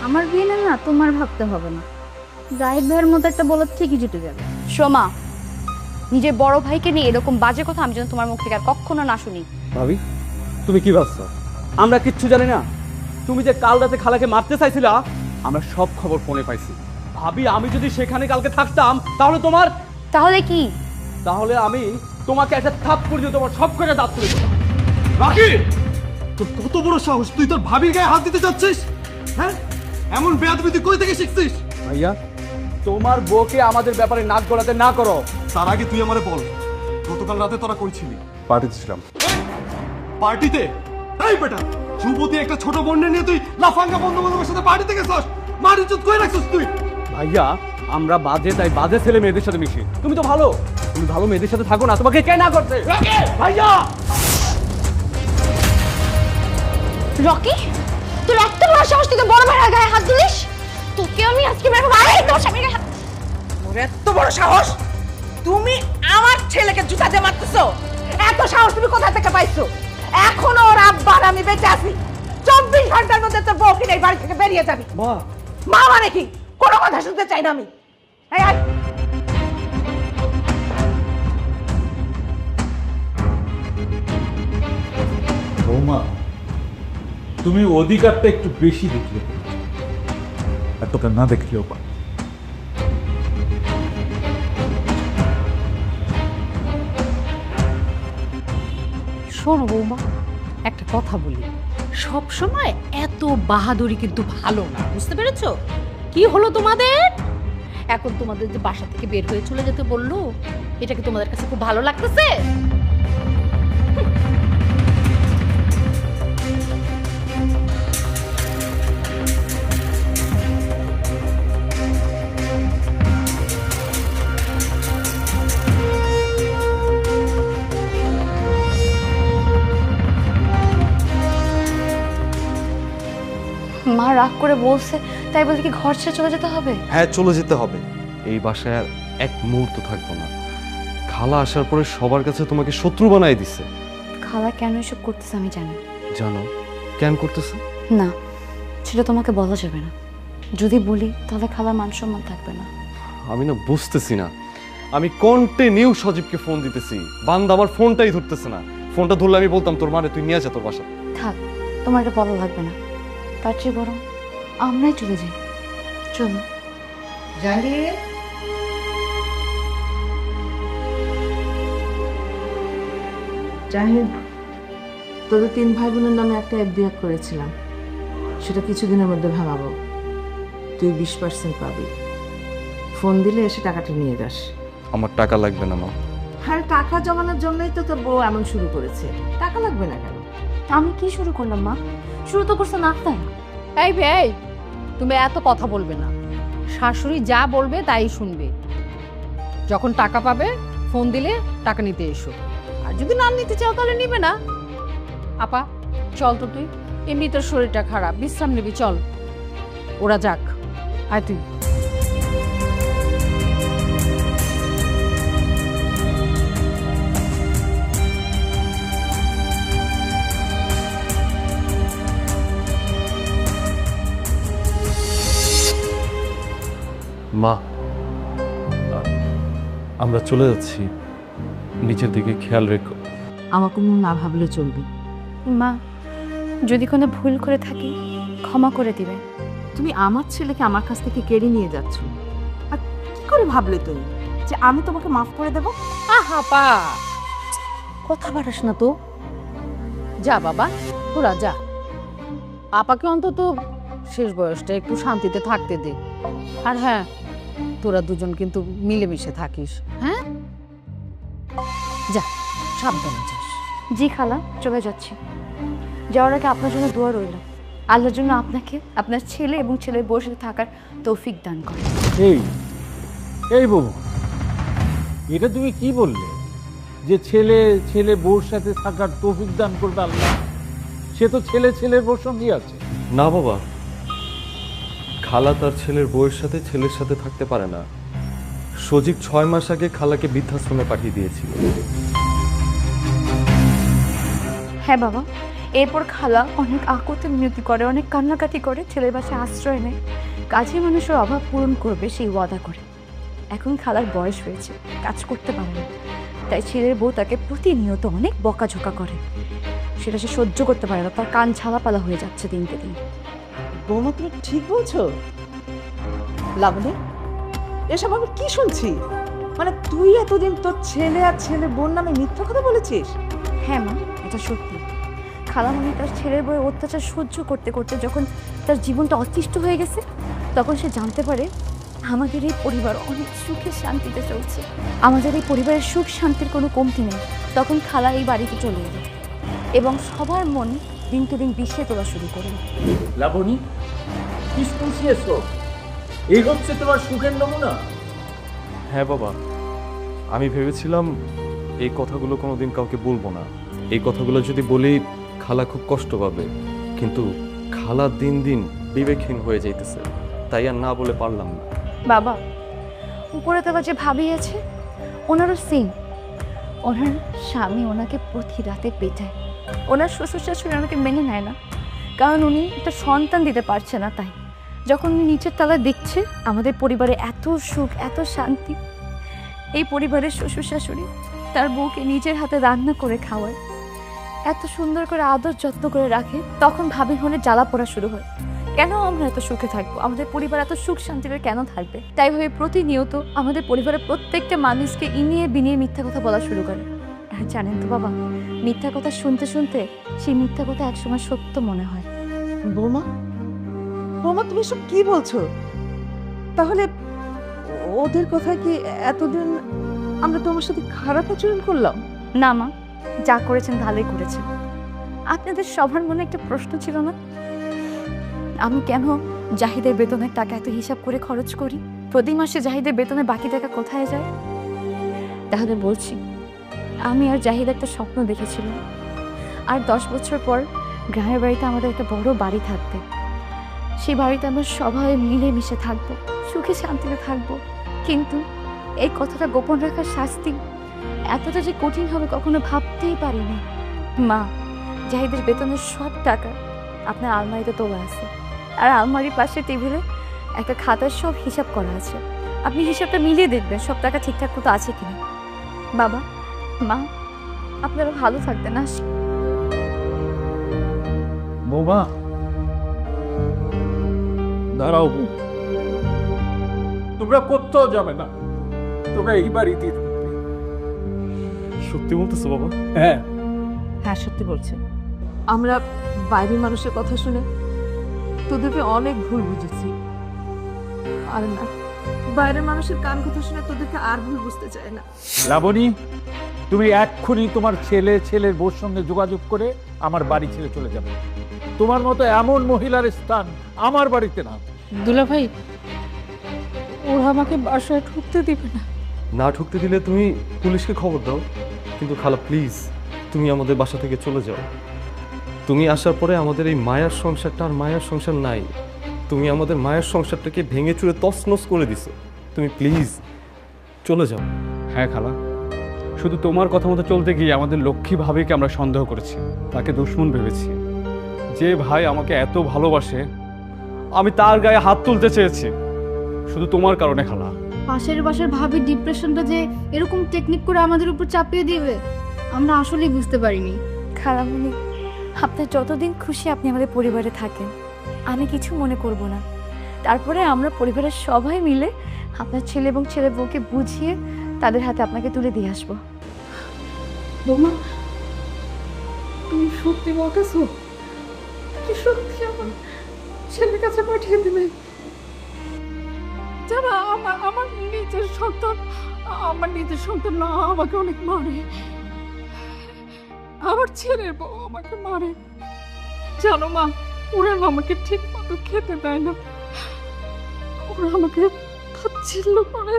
আমার বিয়ে না তোমার ভাবতে হবে না। জাহিদ ভাইয়ের মতো একটা বলে ঠিকই জুটে যাবে। সোমা, নিজের বড় ভাইকে নিয়ে এরকম বাজে কথা আমি যেন তোমার মুখ থেকে আর কখনো না শুনি। ভাবি, তুমি কি ভাবছো আমরা কিচ্ছু জানি না? তুমি যে কাল রাতে খালাকে মারতে চাইছিলা, আমরা সব খবর ফোনে পাইছি। ভাবি, আমি যদি সেখানে কালকে থাকতাম তাহলে তোমার, তাহলে কি? তাহলে আমি তোমাকে একটা থাপ্পড় দিয়ে তোমার সব কটা দাঁত তুলে দিতাম। রাখি, তোর কত বড় সাহস, তুই তোর ভাবির গায়ে হাত দিতে চাচ্ছিস? হ্যাঁ, এমন বেয়াদবি তুই কই থেকে শিখছিস? ভাইয়া, তোমার বউকে আমাদের ব্যাপারে নাক গলাতে না করো। তার আগে তুই আমারে বল, গতকাল রাতে তোরা কই ছিলি? পার্টিতে ছিলাম। পার্টিতে? এই বেটা, যুবতী একটা ছোট বোনের নিয়ে তুই লাফাঙ্গা বন্ধু বান্ধবের সাথে পার্টিতে গেছস? মার ইজ্জত কই রাখছিস তুই? ভাইয়া, আমরা বাজে, তাই বাজে ছেলে মেয়েদের সাথে মিশি। তুমি তো ভালো, তুমি ভালো মেয়েদের সাথে থাকো না, তোমাকে কে না করছে? ভাইয়া, রকি, তোর এত বড় সাহস, তুই তো বড় ভাইয়ের গায়ে হাত দিলিস? তোকে আমি আজকে মেরে ফেলবো। আরে তোর স্বামীর গায়ে হাত। ওর এত বড় সাহস, তুমি আমার ছেলেকে জুতা দিয়ে মারতেছো? এত সাহস তুমি কোথা থেকে পাইছো? এখনো ওর আব্বার আমি বেঁচে আছি, 24 ঘন্টার মধ্যে তোর বউ কিনে এই বাড়ি থেকে বেরিয়ে যাবি। মা, মা মানে কি? কোনো কথা শুনতে চাই না আমি। এই আয়। বৌমা, তুমি অধিকারটা একটু বেশি দেখলে, এতটা না দেখলেও পারে। শোনো বৌমা, একটা কথা বলি, সব সময় এত বাহাদুরি কিন্তু ভালো না, বুঝতে পেরেছো? কি হলো তোমাদের? এখন তোমাদের যে বাসা থেকে বের হয়ে চলে যেতে বললো, এটা কি তোমাদের কাছে খুব ভালো লাগতেছে? মা রাগ করে বলছে, তাই বলে কি ঘর ছেড়ে চলে যেতে হবে? হ্যাঁ, চলে যেতে হবে। এই বাসায় আর এক মুহূর্ত থাকবো না। খালা আসার পরে সবার কাছে তোমাকে শত্রু বানাই দিছে। খালা কেন এসব করতেছে আমি জানি। জানো কেন করতেছে? না, সেটা তোমাকে বলা যাবে না। যদি বলি তাহলে খালার মান সম্মান থাকবে না। আমি না বুঝতেছি না। আমি কন্টিনিউ সজীবকে ফোন দিতেছি, বান্দা আমার ফোনটাই ধরতেছে না। ফোনটা ধরলে আমি বলতাম তোর মানে তুই নিয়ে যা তোর বাসা। থাক, তোমার এটা বলা লাগবে না। তার চেয়ে বরং আমরাই চলে যাই। চলো। জাহিদ, জাহিদ, তোদের 3 ভাই বোনের নামে একটা এফডিআর করেছিলাম, সেটা কিছুদিনের মধ্যে ভাঙাবো। তুই 20% পাবি। ফোন দিলে এসে টাকাটা নিয়ে যাস। আমার টাকা লাগবে না মা। আর টাকা জমানোর জন্যই তো তোর বউ এমন শুরু করেছে। টাকা লাগবে না কেন? আমি কি শুরু করলাম মা? শুরু তো করছে না আপনার। এই ভাই, তুমি এত কথা বলবে না। শাশুড়ি যা বলবে তাই শুনবে। যখন টাকা পাবে ফোন দিলে টাকা নিতে এসো, আর যদি না নিতে চাও তাহলে নিবে না। আপা চল তো, তুই এমনি তোর শরীরটা খারাপ, বিশ্রাম নিবি, চল। ওরা যাক, আয় তুই। মা, আমরা চলে যাচ্ছি। নিচের দিকে খেয়াল রেখো। আমাকে না ভাবলে চলবে। মা, যদি কোনো ভুল করে থাকি ক্ষমা করে দিবে। তুমি আমার ছেলেকে আমার কাছ থেকে কেড়ে নিয়ে যাচ্ছ, আর কি করে ভাবলে তুমি যে আমি তোমাকে মাফ করে দেব? আহা পা, কথা বাড়াস না তো। যা বাবা, তোরা যা। আপাকে অন্তত শেষ বয়সটা একটু শান্তিতে থাকতে দে। আর হ্যাঁ, তোরা দুজন কিন্তু মিলেমিশে থাকিস, হ্যাঁ? যা, সাবধানে যাস। জি খালা, চলে যাচ্ছি। যাওয়ার আগে আপনার জন্য দোয়া রইল। আল্লাহর জন্য আপনাকে আপনার ছেলে এবং ছেলের বউর সাথে থাকার তৌফিক দান করে। এই বউ, এটা তুমি কি বললে যে ছেলে বউর সাথে থাকার তৌফিক দান করবে আল্লাহ? সে তো ছেলের বউর সঙ্গেই আছে। না বাবা, খালা তার ছেলের বউয়ের সাথে ছেলের সাথে থাকতে পারে না। সজীব 6 মাস আগে খালাকে বৃদ্ধাশ্রমে পাঠিয়ে দিয়েছিল। হ্যাঁ বাবা, এরপর খালা অনেক আকুতি মিনতি করে, অনেক কান্নাকাটি করে, ছেলের বাসায় আশ্রয় নেয়, কাজে মানুষের অভাব পূরণ করবে সেই ওয়াদা করে। এখন খালার বয়স হয়েছে, কাজ করতে পারে না, তাই ছেলের বউ তাকে প্রতিনিয়ত অনেক বকাঝকা করে। সেটা সে সহ্য করতে পারে না, তার কান ঝালাপালা হয়ে যাচ্ছে দিনকে দিন। বৌমা, তুমি ঠিক বলছো। লাবণী, এসব আমি কি শুনছি? মানে তুই এতদিন তোর ছেলে আর ছেলে বোন নামে মিথ্যা কথা বলেছিস? হ্যাঁ মা, এটা সত্যি। খালামণি তার ছেলের বউয়ের অত্যাচার সহ্য করতে করতে যখন তার জীবনটা অতিষ্ঠ হয়ে গেছে, তখন সে জানতে পারে আমাদের এই পরিবার অনেক সুখে শান্তিতে চলছে, আমাদের এই পরিবারের সুখ শান্তির কোনো কমতি নেই। তখন খালা এই বাড়িতে চলে এলো এবং সবার মন দিন তো দিন বিষে তোলা শুরু করলো। লাবণী, কি শুনছি এসব? এই হচ্ছে তোমার সুখের নমুনা? হ্যাঁ বাবা, আমি ভেবেছিলাম এই কথাগুলো কোনোদিন কাউকে বলবো না। এই কথাগুলো যদি বলি খালা খুব কষ্ট পাবে, কিন্তু খালা দিন দিন বিবেকহীন হয়ে যাইতেছে, তাই আর না বলে পারলাম না। বাবা, উপরে তোলা যে ভাবি আছে ওনারও সেম। ওনার স্বামী ওনাকে প্রতি রাতে পেটায়। ওনার শ্বশুর শাশুড়ি ওনাকে মেনে নেয় না, কারণ উনি একটা সন্তান দিতে পারছে না। তাই যখন উনি নিচের তলায় দেখছে আমাদের পরিবারে এত সুখ, এত শান্তি, এই পরিবারের শ্বশুর শাশুড়ি তার বউকে নিজের হাতে রান্না করে খাওয়ায়, এত সুন্দর করে আদর যত্ন করে রাখে, তখন ভাবির মনে জ্বালা পোড়া শুরু হয়। কেন আমরা এত সুখে থাকবো, আমাদের পরিবার এত সুখ শান্তিতে কেন থাকবে? তাই ভাবে প্রতিনিয়ত আমাদের পরিবারের প্রত্যেকটা মানুষকে ইনিয়ে বিনিয়ে মিথ্যা কথা বলা শুরু করে। আর জানেন তো বাবা, মিথ্যা কথা শুনতে শুনতে সেই মিথ্যা কথা একসময় সত্য মনে হয়। বৌমা, বৌমা তুমি সব কি বলছো? তাহলে ওদের কথা কি এতদিন আমরা তোমার সাথে খারাপ আচরণ করলাম? না মা, যা করেছেন ভালোই করেছেন। আপনাদের সবার মনে একটা প্রশ্ন ছিল না, আমি কেন জাহিদের বেতনের টাকা এত হিসাব করে খরচ করি? প্রতি মাসে জাহিদের বেতনের বাকি টাকা কোথায় যায়? তাহলে বলছি, আমি আর জাহিদ একটা স্বপ্ন দেখেছিলাম, আর 10 বছর পর গ্রামের বাড়িতে আমাদের একটা বড় বাড়ি থাকবে। সেই বাড়িতে আমরা সবাই মিলে মিশে থাকবো, সুখে শান্তিতে থাকবো। কিন্তু এই কথাটা গোপন রাখার শাস্তি এতটা যে কঠিন হবে কখনো ভাবতেই পারিনি। মা, জাহিদের বেতনের সব টাকা আপনার আলমারিতে তোলা আছে, আর আলমারির পাশে টেবিলে একটা খাতার সব হিসাব করা আছে। আপনি হিসাবটা মিলিয়ে দেখবেন সব টাকা ঠিকঠাক মতো আছে কিনা। বাবা, মা, আপনারা ভালো থাকবেন। আসি। বৌমা, দাঁড়াও। তোমরা কোথাও যাবে না, তোমরা এই বাড়িতে থাকবে। সত্যি বলতেছো বাবা? হ্যাঁ, হ্যাঁ সত্যি বলছে। আমরা বাইরের মানুষের কথা শুনে তোদেরকে অনেক ভুল বুঝেছি। আর না, বাইরের মানুষের কান কথা শুনে তোদেরকে আর ভুল বুঝতে চায় না। লাবণী, তুমি এক্ষুনি তোমার ছেলের বউর সঙ্গে যোগাযোগ করে আমার বাড়ি ছেড়ে চলে যাবে। তোমার মতো এমন মহিলার স্থান আমার বাড়িতে না। দুলা ভাই, ওরা আমাকে বাসায় ঢুকতে দিবে না। না ঢুকতে দিলে তুমি পুলিশকে খবর দাও। কিন্তু খালা প্লিজ, তুমি আমাদের বাসা থেকে চলে যাও। তুমি আসার পরে আমাদের এই মায়ার সংসারটা আর মায়ার সংসার নাই। তুমি আমাদের মায়ের সংসারটাকে ভেঙে চুরে তছনছ করে দিছো। তুমি প্লিজ চলে যাও। হ্যাঁ খালা, শুধু তোমার কথা মতো চলতে গিয়ে আমাদের লক্ষ্মী ভাবিকে আমরা সন্দেহ করেছি, তাকে দুশমন ভেবেছি। যে ভাই আমাকে এত ভালোবাসে, আমি তার গায়ে হাত তুলতে চেয়েছি শুধু তোমার কারণে খালা। পাশের বাসার ভাবির ডিপ্রেশনটা যে এরকম টেকনিক করে আমাদের উপর চাপিয়ে দিবে আমরা আসলেই বুঝতে পারিনি। খালামণি, আপনার যতদিন খুশি আপনি আমাদের পরিবারে থাকেন, আমি কিছু মনে করব না। তারপরে আমরা পরিবারের সবাই মিলে আপনার ছেলে এবং ছেলে বউকে বুঝিয়ে তাদের হাতে আপনাকে তুলে দিয়ে আসবো। বৌমা, তুমি সত্যি বলতেছো? কি সত্যি আমার ছেলের কাছে পাঠিয়ে দিবে? যারা আমার নিজের সন্তান না আমাকে অনেক মারে, আমার ছেলের বউ আমাকে মারে। জানো মা, ওরা আমাকে ঠিক মতো খেতে দেয় না, ওরা আমাকে তাচ্ছিল্য করে।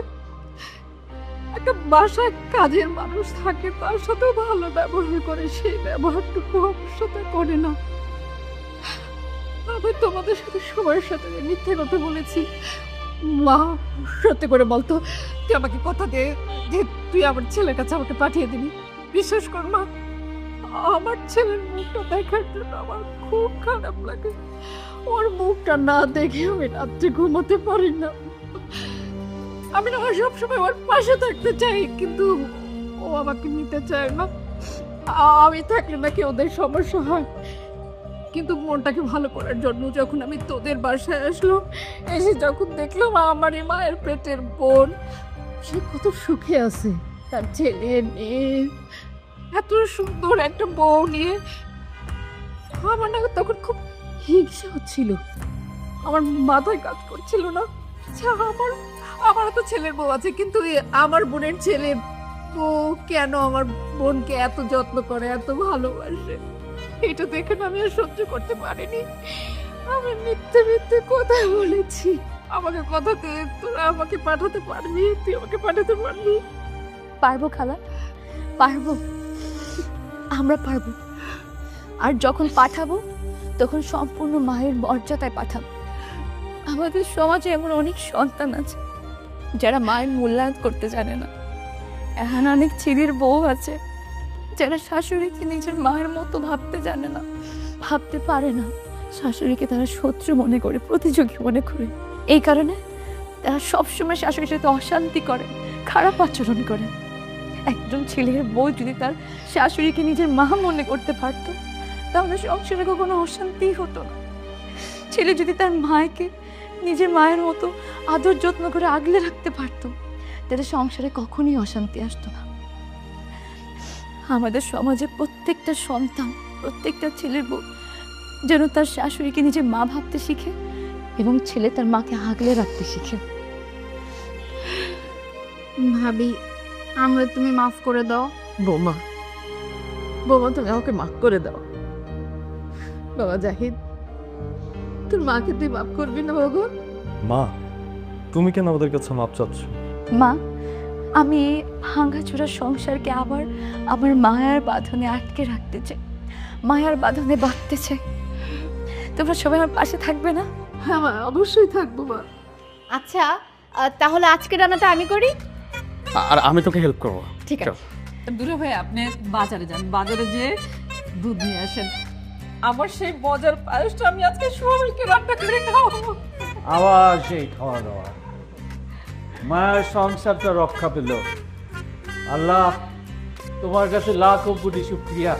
একটা বাসায় কাজের মানুষ থাকে, তার সাথে ভালো ব্যবহার করে, সেই ব্যবহারটুকু আমার সাথে করে না। আমি তোমাদের সাথে সবার সাথে মিথ্যে কথা বলেছি। মা, সত্যি করে বলতো, তুই আমাকে কথা দে যে তুই আমার ছেলের কাছে আমাকে পাঠিয়ে দিবি। বিশ্বাস কর মা, আমার ছেলের মুখটা দেখার জন্য আমার খুব খারাপ লাগে। ওর মুখটা না দেখে আমি রাত্রে ঘুমাতে পারি না। আমি না সবসময় ওর পাশে থাকতে চাই, কিন্তু ও আমাকে নিতে চায় না। আমি থাকলে নাকি ওদের সমস্যা হয়। কিন্তু মনটাকে ভালো করার জন্য যখন আমি তোদের বাসায় আসলাম, এসে যখন দেখলাম আমার এই মায়ের পেটের বোন সে কত সুখে আছে, তার ছেলে মেয়ে, এত সুন্দর একটা বউ নিয়ে, আমার না তখন খুব হিংসা হচ্ছিল। আমার মাথায় কাজ করছিল না। আচ্ছা, আমারও তো ছেলের বউ আছে, কিন্তু আমার বোনের ছেলে বউ কেন আমার বোনকে এত যত্ন করে, এত ভালোবাসে, এটা দেখে না আমি আর সহ্য করতে পারিনি। আমি মিথ্যে মিথ্যে কথা বলেছি। আমাকে কথা দে, তোরা আমাকে পাঠাতে পারবি? তুই আমাকে পাঠাতে পারবি? পারবো খালা, পারবো, আমরা পারবো। আর যখন পাঠাবো তখন সম্পূর্ণ মায়ের মর্যাদায় পাঠাবো। আমাদের সমাজে এমন অনেক সন্তান আছে যারা মায়ের মূল্যায়ন করতে জানে না। এখন অনেক ছেলের বউ আছে যারা শাশুড়িকে নিজের মায়ের মতো ভাবতে জানে না, ভাবতে পারে না। শাশুড়িকে তারা শত্রু মনে করে, প্রতিযোগী মনে করে। এই কারণে তারা সবসময় শাশুড়ির সাথে অশান্তি করে, খারাপ আচরণ করে। একজন ছেলের বউ যদি তার শাশুড়িকে নিজের মা মনে করতে পারতো, তাহলে সংসারে কখনো অশান্তি হতো না। ছেলে যদি তার মাকে নিজের মায়ের মতো আদর যত্ন করে আগলে রাখতে পারতো, তাহলে সংসারে কখনোই অশান্তি আসতো না। আমাদের সমাজে প্রত্যেকটা সন্তান, প্রত্যেকটা ছেলের বউ যেন তার শাশুড়িকে নিজের মা ভাবতে শিখে এবং ছেলে তার মাকে আগলে রাখতে শিখে। ভাবি, আমরা তুমি মাফ করে দাও। বৌমা, বৌমা তুমি আমাকে মাফ করে দাও। বাবা জাহিদ, তোর মাকে তুই মাফ করবি না বাবা? মা, তুমি কেন আমাদের কাছে মাপ চাচ্ছ? মা, আমি ভাঙাচোরা সংসারকে আবার আমার মায়ার বাঁধনে আটকে রাখতে চাই, মায়ার বাঁধনে বাঁধতে চাই। তোমরা সবাই আমার পাশে থাকবে না? হ্যাঁ মা, অবশ্যই থাকবো মা। আচ্ছা, তাহলে আজকে রান্নাটা আমি করি। আর আমি তোকে হেল্প করবো। ঠিক আছে। দূরে ভাই, আপনি বাজারে যান, বাজারে যেয়ে দুধ নিয়ে আসেন। আমার সেই মজার পায়েসটা আমি আজকে সবাইকে রান্না করে খাওয়াবো। আবার সেই খাওয়া দাওয়া, মায়ের সংসারটা রক্ষা পেল। আল্লাহ, তোমার কাছে লাখো কোটি শুকরিয়া।